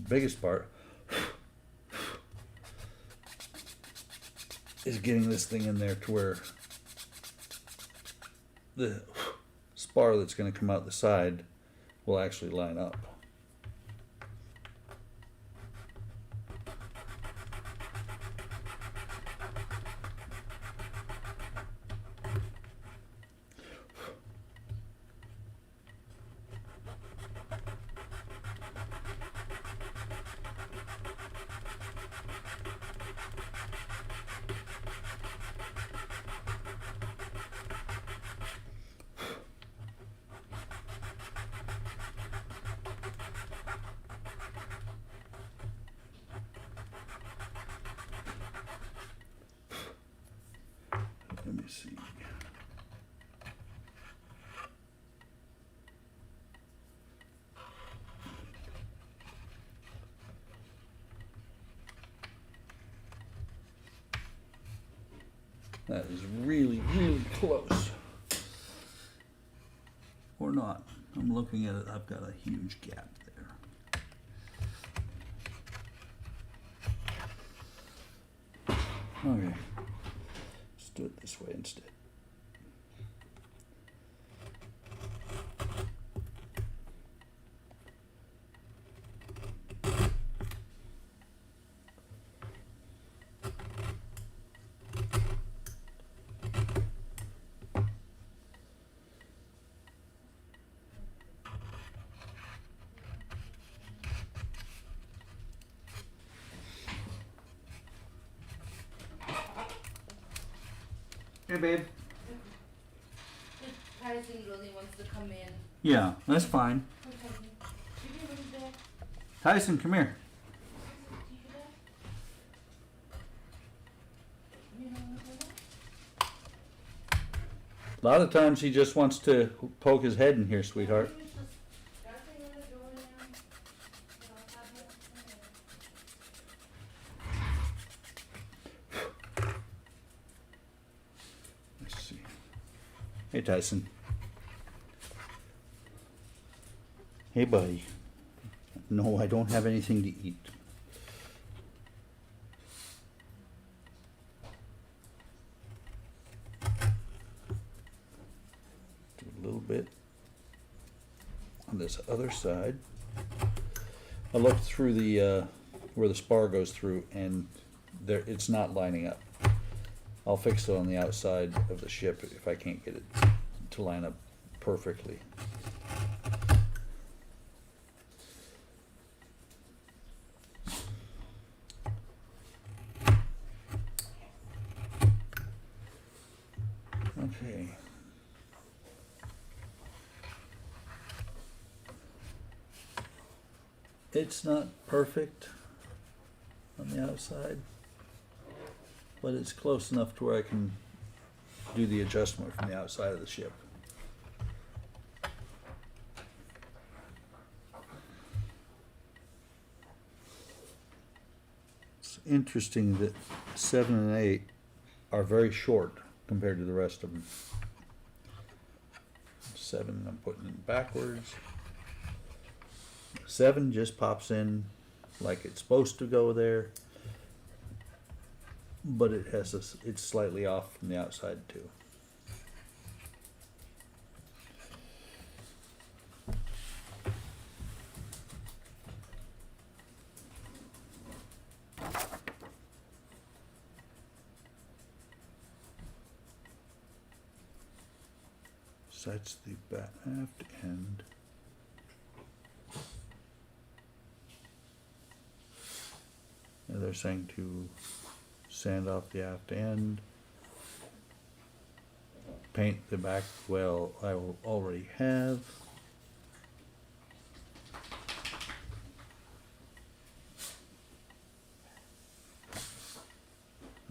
Biggest part is getting this thing in there to where the spar that's going to come out the side will actually line up. Let me see. That is really, really close. Or not. I'm looking at it, I've got a huge gap there. Okay. Let's do it this way instead. Hey, babe. Tyson really wants to come in. Yeah, that's fine. Tyson, come here. A lot of times he just wants to poke his head in here, sweetheart. Let's see. Hey, Tyson. Hey, buddy. No, I don't have anything to eat. Do a little bit on this other side. I looked through the where the spar goes through, and there it's not lining up. I'll fix it on the outside of the ship if I can't get it to line up perfectly. Okay. It's not perfect on the outside, but it's close enough to where I can do the adjustment from the outside of the ship. It's interesting that 7 and 8 are very short compared to the rest of them. 7, I'm putting it backwards. 7 just pops in like it's supposed to go there, but it has it's slightly off from the outside too. So that's the aft end. And they're saying to sand off the aft end, paint the back well. I will already have.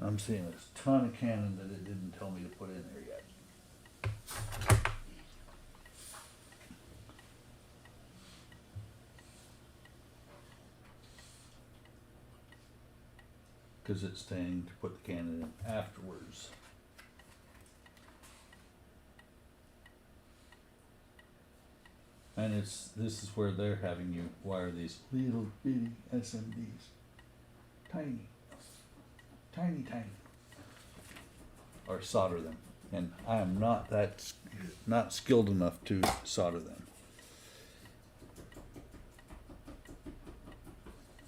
I'm seeing a ton of cannon that it didn't tell me to put in there yet. Because it's saying to put the cannon in afterwards. And this is where they're having you wire these little bitty SMDs. Tiny. Tiny, tiny. Or solder them. and I am not skilled enough to solder them.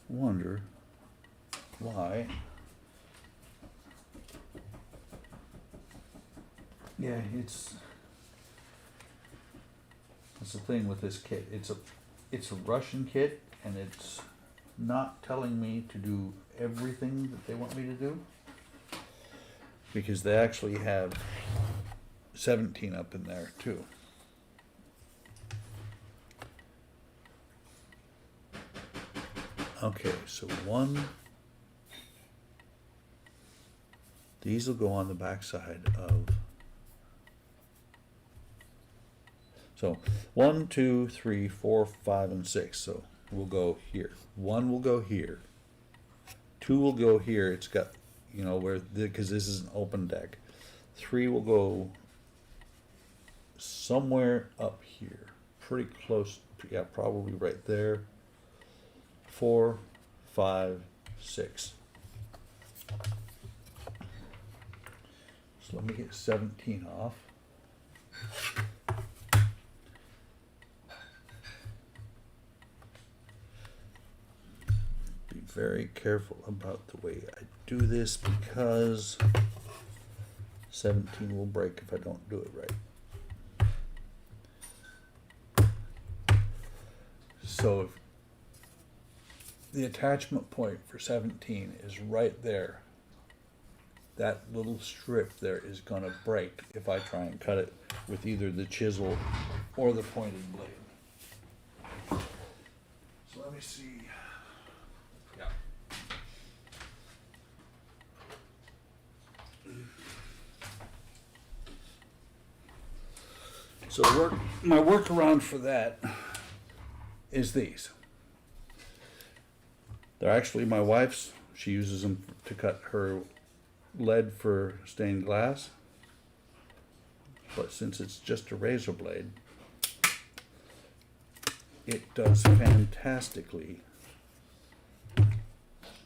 Wonder why. Yeah, that's the thing with this kit. It's a Russian kit, and it's not telling me to do everything that they want me to do, because they actually have 17 up in there too. Okay, so these will go on the back side of, so 1, 2, 3, 4, 5, and 6. So we'll go here. 1 will go here. 2 will go here. It's got, where, because this is an open deck. 3 will go somewhere up here, pretty close to, yeah, probably right there. 4, 5, 6. So let me get 17 off. Be very careful about the way I do this, because 17 will break if I don't do it right. So if the attachment point for 17 is right there, that little strip there is going to break if I try and cut it with either the chisel or the pointed blade. So let me see. Yeah. So my workaround for that is these. They're actually my wife's. She uses them to cut her lead for stained glass. But since it's just a razor blade, it does fantastically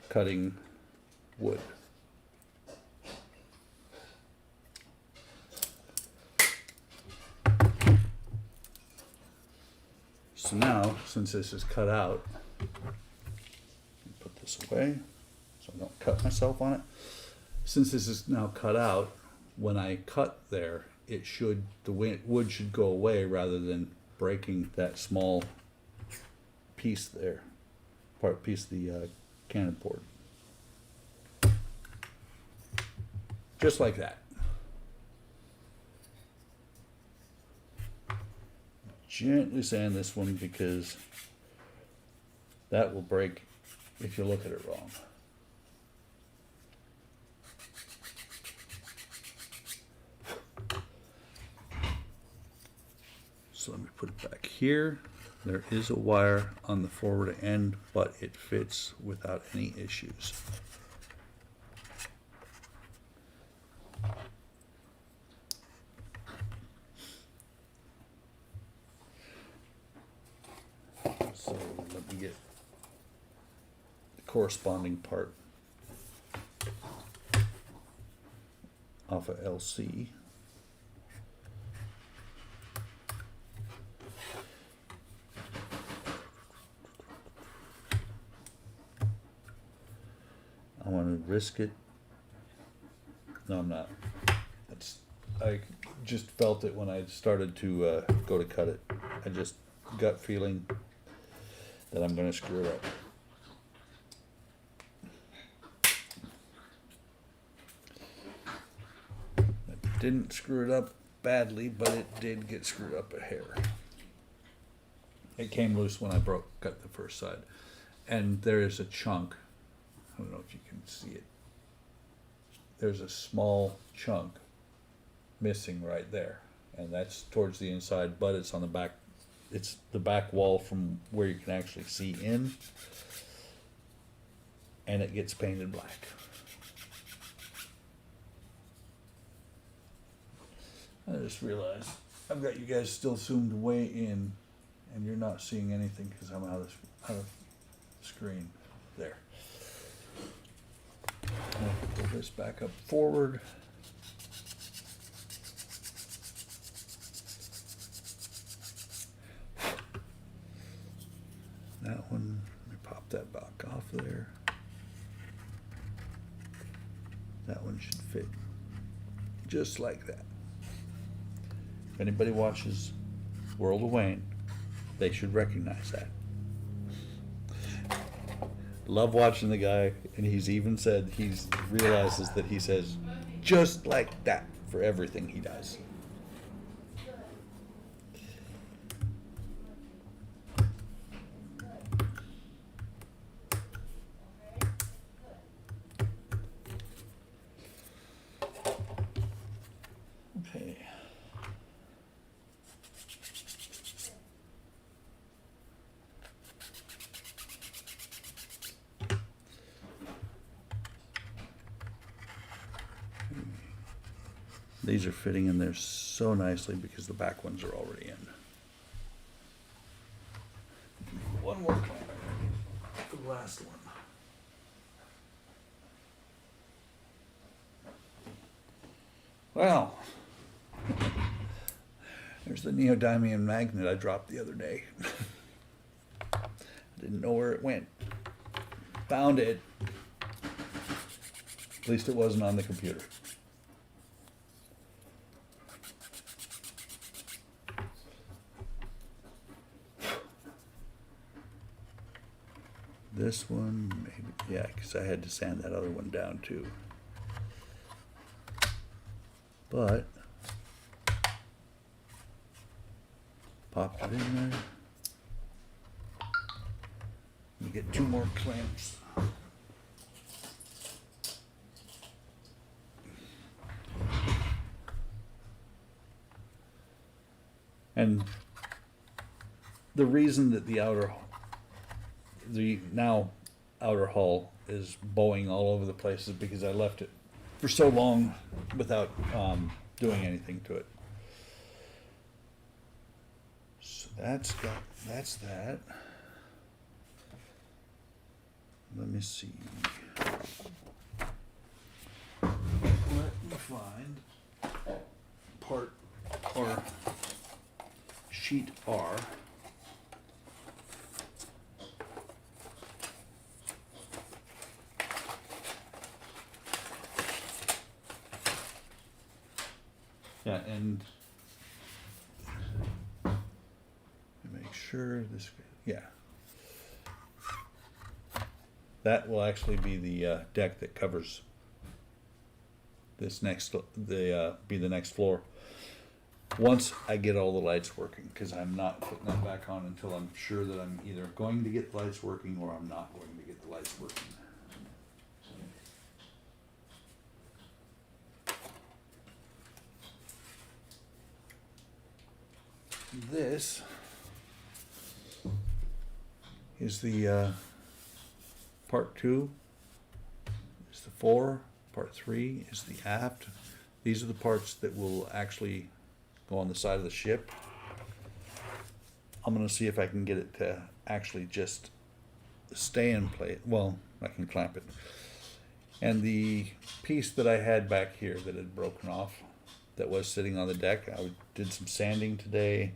cutting wood. So now, since this is cut out, put this away so I don't cut myself on it. Since this is now cut out, when I cut there, the wood should go away rather than breaking that small piece there, piece of the cannon board. Just like that. Gently sand this one, because that will break if you look at it wrong. So let me put it back here. There is a wire on the forward end, but it fits without any issues. So let me get the corresponding part off of LC. I want to risk it. No, I'm not. I just felt it when I started to go to cut it. I just gut feeling that I'm going to screw it up. I didn't screw it up badly, but it did get screwed up a hair. It came loose when I cut the first side. And there is a chunk. I don't know if you can see it. There's a small chunk missing right there, and that's towards the inside, but it's on the back. It's the back wall from where you can actually see in, and it gets painted black. I just realized I've got you guys still zoomed way in, and you're not seeing anything because I'm out of screen there. I'll pull this back up forward. That one, let me pop that back off there. That one should fit just like that. If anybody watches World of Wayne, they should recognize that. Love watching the guy, and he's even said he's realizes that he says just like that for everything he does. Okay. These are fitting in there so nicely because the back ones are already in. One more clamp. The last one. Well, there's the neodymium magnet I dropped the other day. I didn't know where it went. Found it. At least it wasn't on the computer. This one, maybe, yeah, because I had to sand that other one down too. But, popped it in there. You get 2 more clamps. And the reason that the now outer hull is bowing all over the place is because I left it for so long without doing anything to it. So that's that. Let me see. Let me find part or sheet R. Yeah, and make sure this, yeah. That will actually be the deck that covers this next, be the next floor. Once I get all the lights working, because I'm not putting that back on until I'm sure that I'm either going to get the lights working or I'm not going to get the lights working. This is the part 2, is the fore, part 3 is the aft. These are the parts that will actually go on the side of the ship. I'm going to see if I can get it to actually just stay in place. Well, I can clamp it. And the piece that I had back here that had broken off, that was sitting on the deck, I did some sanding today,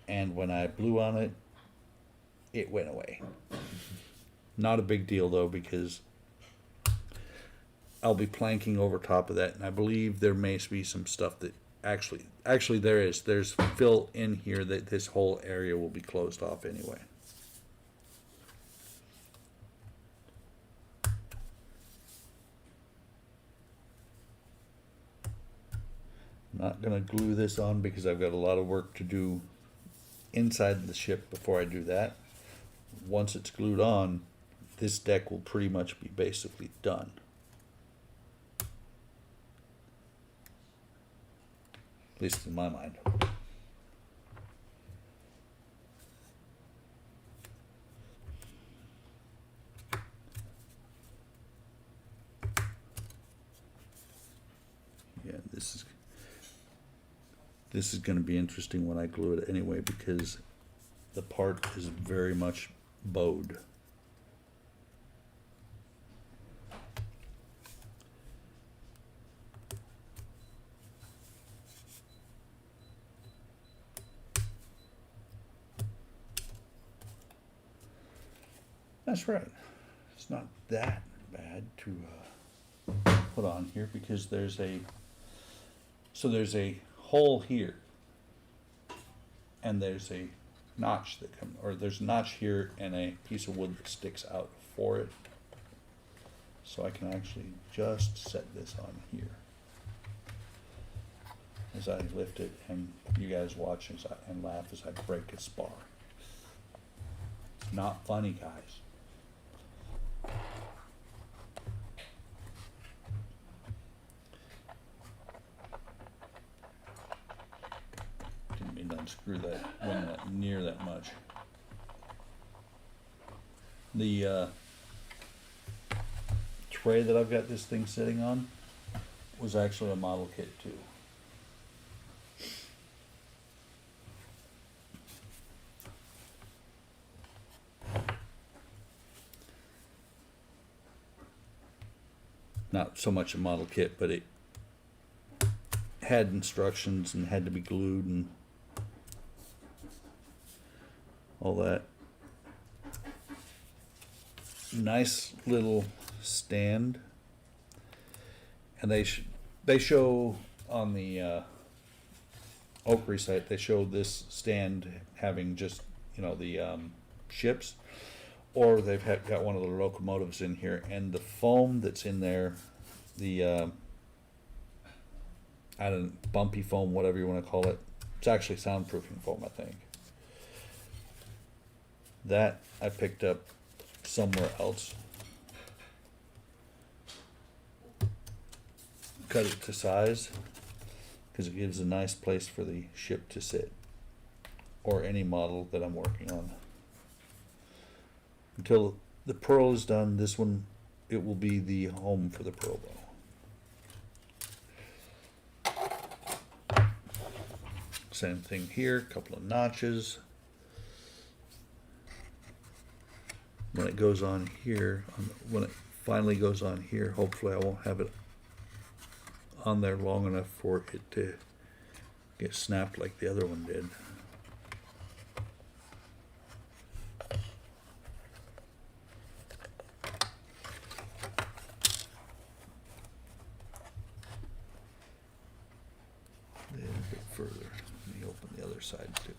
and when I blew on it, it went away. Not a big deal though, because I'll be planking over top of that, and I believe there may be some stuff that actually there's fill in here that this whole area will be closed off anyway. I'm not gonna glue this on because I've got a lot of work to do inside the ship before I do that. Once it's glued on, this deck will pretty much be basically done. At least in my mind. Yeah, this is going to be interesting when I glue it anyway, because the part is very much bowed. That's right. It's not that bad to put on here because there's a hole here, and there's a notch that comes, or there's a notch here and a piece of wood that sticks out for it. So I can actually just set this on here as I lift it, and you guys watch and laugh as I break a spar. It's not funny, guys. Didn't mean to unscrew that one that near that much. The tray that I've got this thing sitting on was actually a model kit too. Not so much a model kit, but it had instructions and had to be glued and all that. Nice little stand, and they show on the Oakry site, they show this stand having just, the ships, or they've got one of the locomotives in here, and the foam that's in there, the bumpy foam, whatever you want to call it, it's actually soundproofing foam, I think. That I picked up somewhere else. Cut it to size because it gives a nice place for the ship to sit, or any model that I'm working on. Until the Pearl is done, this one, it will be the home for the Pearl bow. Same thing here, couple of notches. When it goes on here, when it finally goes on here, hopefully I won't have it on there long enough for it to get snapped like the other one did. Then a bit further, let me open the other side too.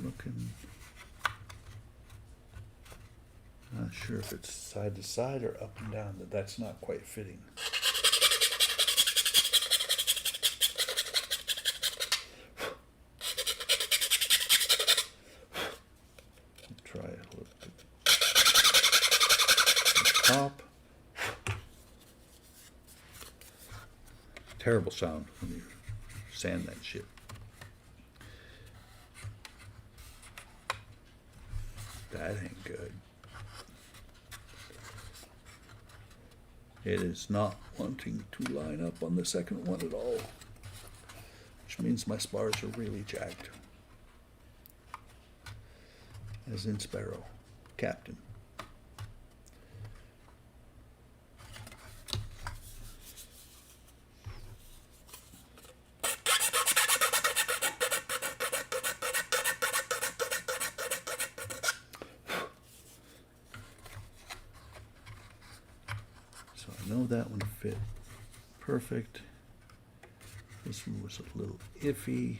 Looking, not sure if it's side to side or up and down, but that's not quite fitting. Try it a little bit. Top. Terrible sound when you sand that shit. That ain't good. It is not wanting to line up on the second one at all, which means my spars are really jacked. As in Sparrow, Captain. So I know that one fit perfect. This one was a little iffy.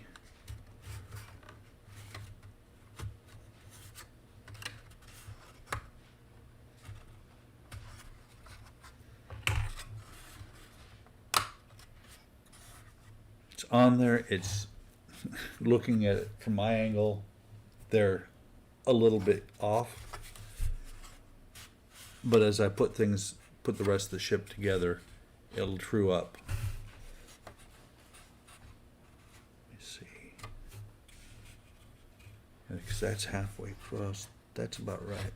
It's on there. It's looking at it from my angle, they're a little bit off. But as I put the rest of the ship together, it'll true up. Let me see. Because that's halfway across. That's about right.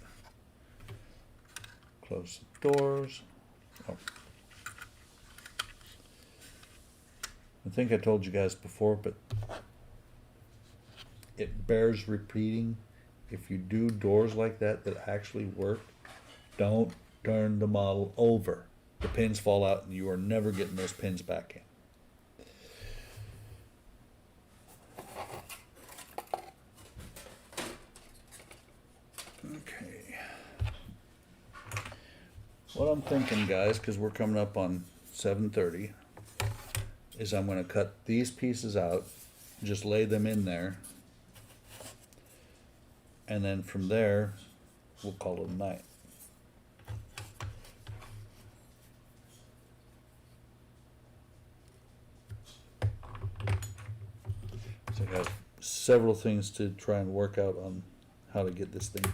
Close the doors. Oh. I think I told you guys before, but it bears repeating. If you do doors like that actually work, don't turn the model over. the pins fall out and you are never getting those pins back in. Okay. What I'm thinking, guys, because we're coming up on 7:30, is I'm going to cut these pieces out, just lay them in there, and then from there, we'll call it a night. So I have several things to try and work out on how to get this thing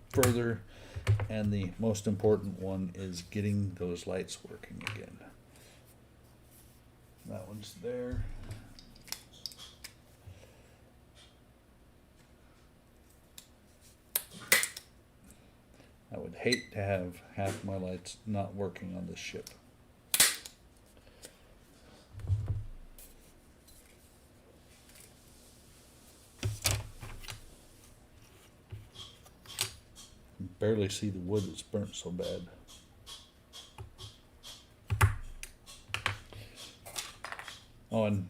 further, and the most important one is getting those lights working again. That one's there. I would hate to have half my lights not working on this ship. Barely see the wood, it's burnt so bad. Oh, and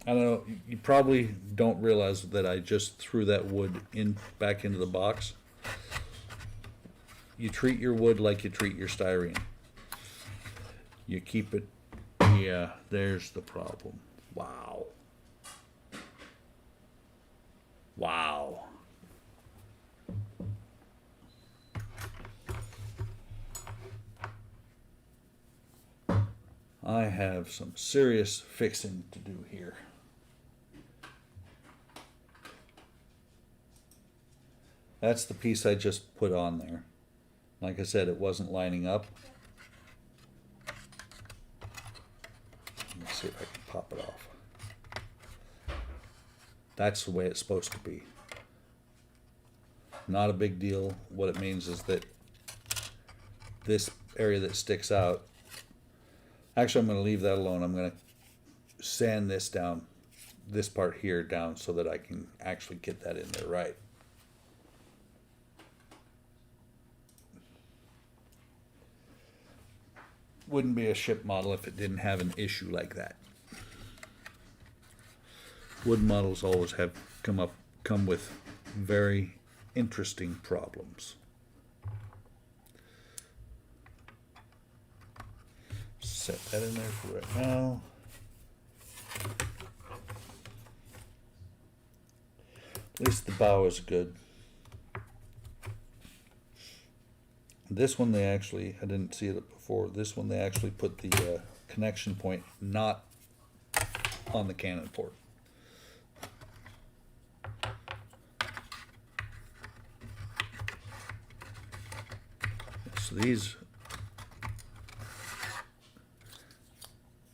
I don't know, you probably don't realize that I just threw that wood back into the box. You treat your wood like you treat your styrene. You keep it, yeah, there's the problem. Wow. Wow. I have some serious fixing to do here. That's the piece I just put on there. Like I said, it wasn't lining up. Let's see if I can pop it off. That's the way it's supposed to be. Not a big deal. What it means is that this area that sticks out, actually I'm going to leave that alone. I'm going to sand this down, this part here down, so that I can actually get that in there right. Wouldn't be a ship model if it didn't have an issue like that. Wood models always have come with very interesting problems. Set that in there for right now. At least the bow is good. This one they actually, I didn't see it before, this one they actually put the connection point not on the cannon port. So these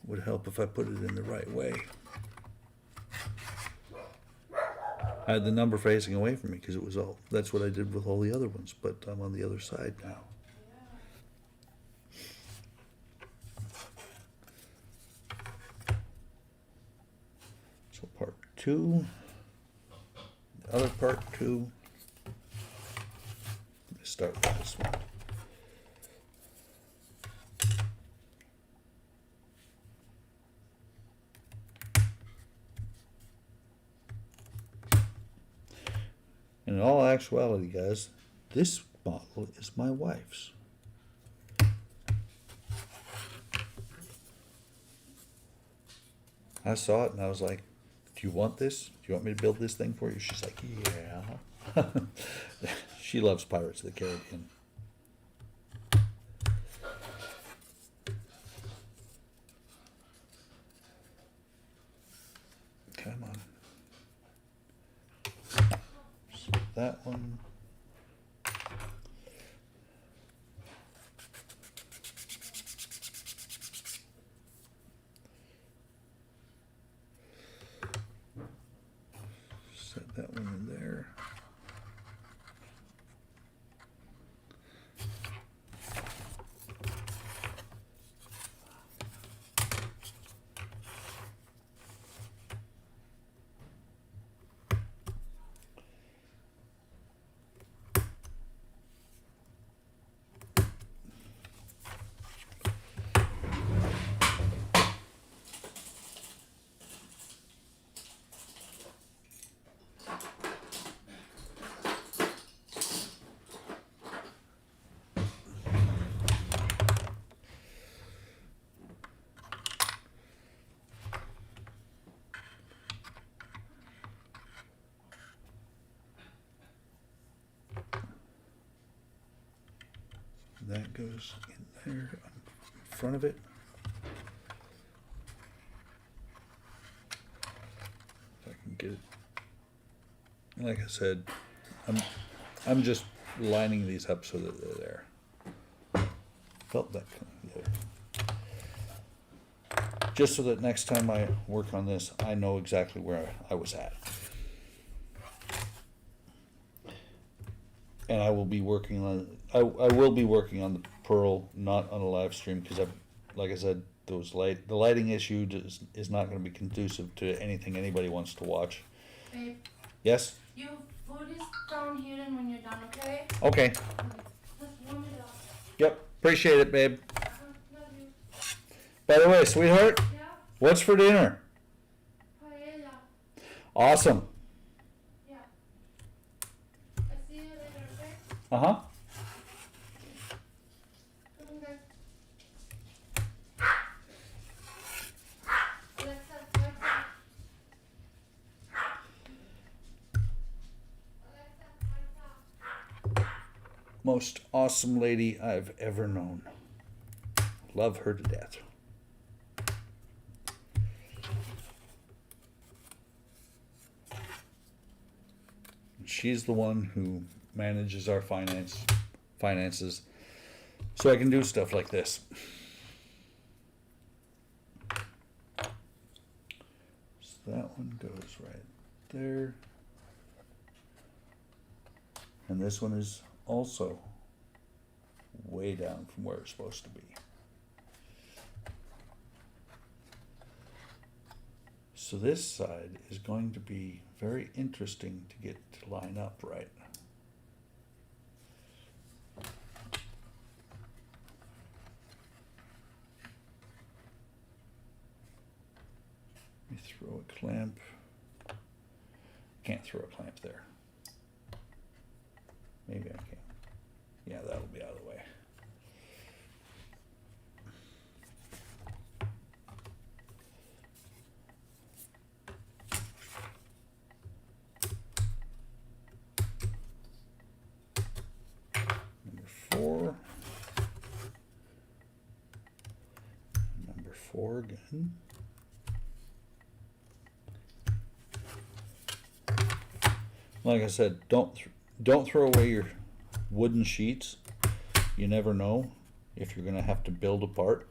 would help if I put it in the right way. I had the number facing away from me because it was all, that's what I did with all the other ones, but I'm on the other side now. So part 2, the other part 2, let me start with this one. In all actuality, guys, this bottle is my wife's. I saw it and I was like, do you want this? Do you want me to build this thing for you? She's like, yeah. She loves Pirates of the Caribbean. Come on. That one. Set that one in there. that goes in there in front of it. If I can get it. Like I said, I'm just lining these up so that they're there. Felt that. Yeah. Just so that next time I work on this, I know exactly where I was at. And I will be working on. I will be working on the pearl, not on a live stream, because like I said, the lighting issue is not going to be conducive to anything anybody wants to watch. Babe, Yes. your food is down here, and when you're done, okay? Okay. Just warm it up. Yep. Appreciate it, babe. Love you. By the way, sweetheart, Yeah. what's for dinner? Paella. Awesome. Yeah. I see you later, okay? Uh-huh. Come on, guys. Alexa, Alexa. Alexa. Most awesome lady I've ever known. Love her to death. She's the one who manages our finances, so I can do stuff like this. So that one goes right there. And this one is also way down from where it's supposed to be. So this side is going to be very interesting to get to line up right. Let me throw a clamp. Can't throw a clamp there. Maybe I can. Yeah, that'll be out of the way. Number 4. Number 4 again. Like I said, don't throw away your wooden sheets. You never know if you're going to have to build a part.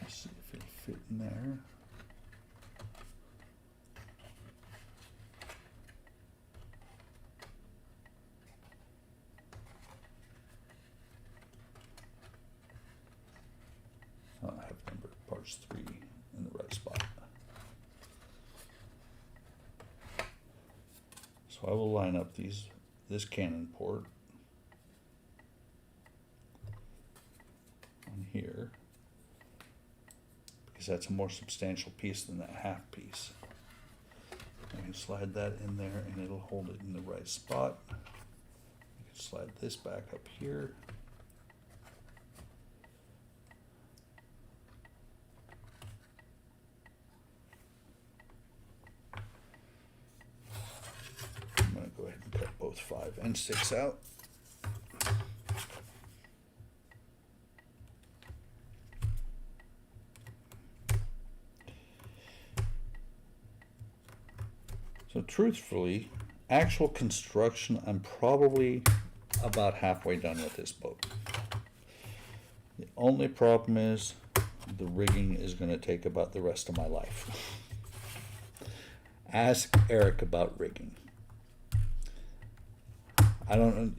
Let's see if it'll fit in there. I have number parts 3 in the right spot. So I will line up this cannon port on here, because that's a more substantial piece than that half piece. I can slide that in there and it'll hold it in the right spot. I can slide this back up here. I'm going to go ahead and cut both 5 and 6 out. So truthfully, actual construction, I'm probably about halfway done with this boat. The only problem is the rigging is going to take about the rest of my life. Ask Eric about rigging. I don't know.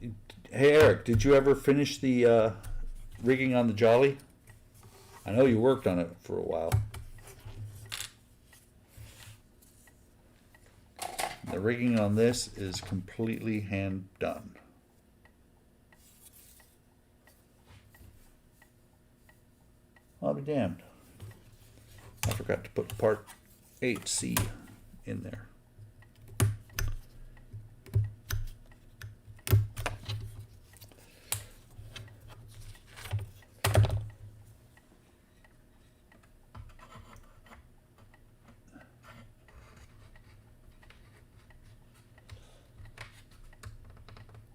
Hey Eric, did you ever finish the rigging on the Jolly? I know you worked on it for a while. The rigging on this is completely hand done. I'll be damned. I forgot to put part 8C in there.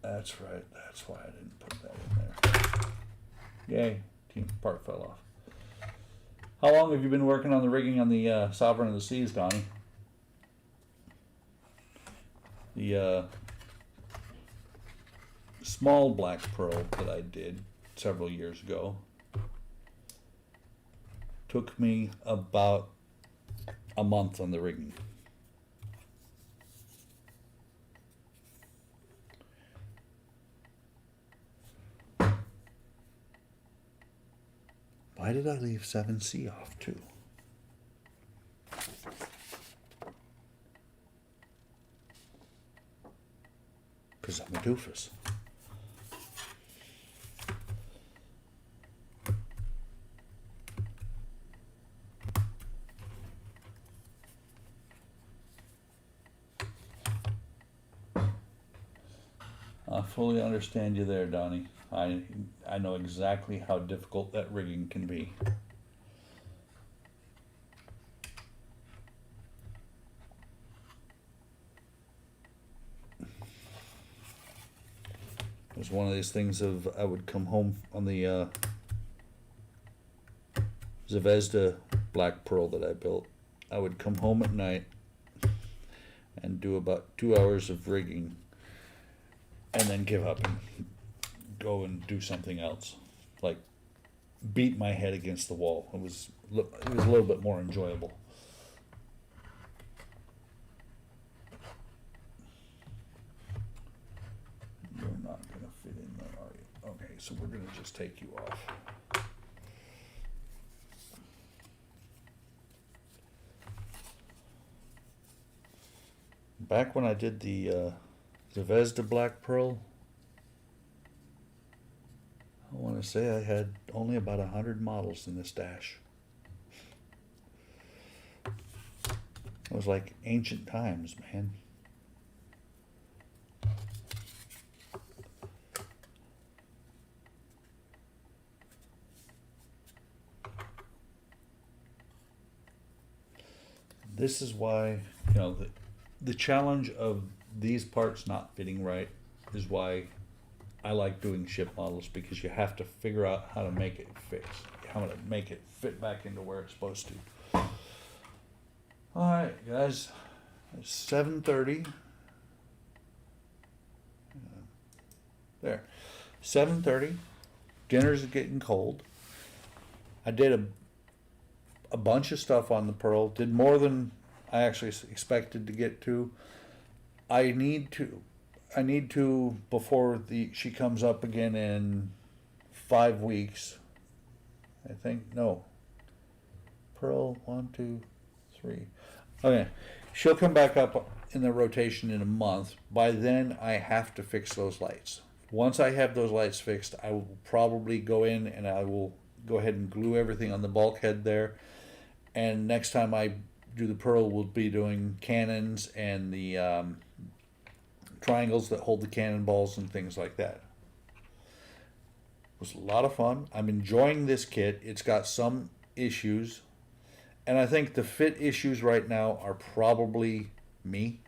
That's right. That's why I didn't put that in there. Yay. Team part fell off. How long have you been working on the rigging on the Sovereign of the Seas, Donnie? The small black pearl that I did several years ago took me about a month on the rigging. Why did I leave 7C off too? Because I'm a doofus. I fully understand you there, Donnie. I know exactly how difficult that rigging can be. It was one of these things of I would come home on the Zvezda black pearl that I built. I would come home at night and do about 2 hours of rigging and then give up and go and do something else, like beat my head against the wall. It was a little bit more enjoyable. You're not gonna fit in there, are you? Okay, so we're gonna just take you off. Back when I did the Zvezda black pearl, I want to say I had only about 100 models in the stash. It was like ancient times, man. This is why, the challenge of these parts not fitting right is why I like doing ship models, because you have to figure out how to make it fit, how to make it fit back into where it's supposed to. All right, guys, it's 7:30. There, 7:30. Dinner's getting cold. I did a bunch of stuff on the pearl. Did more than I actually expected to get to. I need to before she comes up again in 5 weeks. I think no. Pearl 1, 2, 3. Okay, she'll come back up in the rotation in a month. By then, I have to fix those lights. Once I have those lights fixed, I will probably go in and I will go ahead and glue everything on the bulkhead there. And next time I do the pearl, we'll be doing cannons and the triangles that hold the cannonballs and things like that. It was a lot of fun. I'm enjoying this kit. It's got some issues, and I think the fit issues right now are probably me,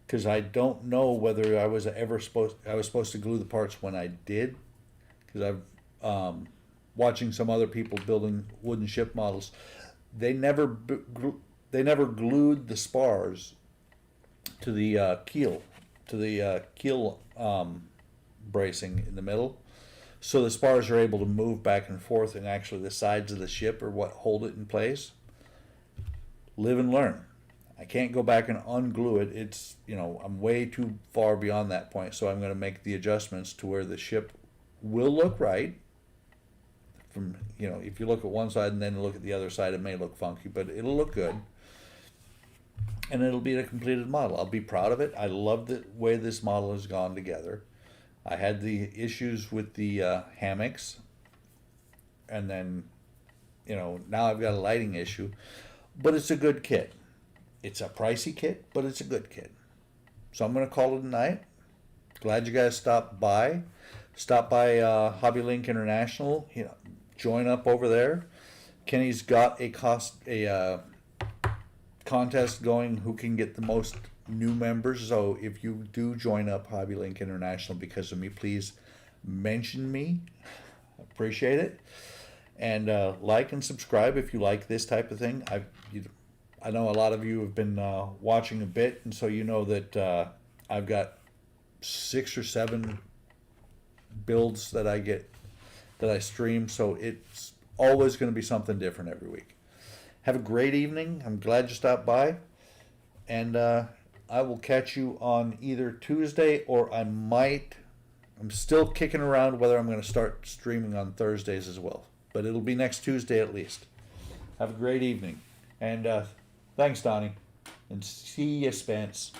because I don't know whether I was supposed to glue the parts when I did, because I've watching some other people building wooden ship models. They never glued the spars to the keel bracing in the middle, so the spars are able to move back and forth, and actually the sides of the ship are what hold it in place. Live and learn. I can't go back and unglue it. It's, I'm way too far beyond that point, so I'm going to make the adjustments to where the ship will look right. From, if you look at one side and then look at the other side, it may look funky, but it'll look good. And it'll be a completed model. I'll be proud of it. I love the way this model has gone together. I had the issues with the hammocks, and then, now I've got a lighting issue, but it's a good kit. It's a pricey kit, but it's a good kit. So I'm going to call it a night. Glad you guys stopped by. Stop by Hobby Link International. Join up over there. Kenny's got a contest going, who can get the most new members. So if you do join up Hobby Link International because of me, please mention me. Appreciate it. And like and subscribe if you like this type of thing. I know a lot of you have been watching a bit, and so you know that I've got 6 or 7 builds that I stream. So it's always going to be something different every week. Have a great evening. I'm glad you stopped by, and I will catch you on either Tuesday or I'm still kicking around whether I'm going to start streaming on Thursdays as well. But it'll be next Tuesday at least. Have a great evening. And thanks, Donnie. And see you, Spence.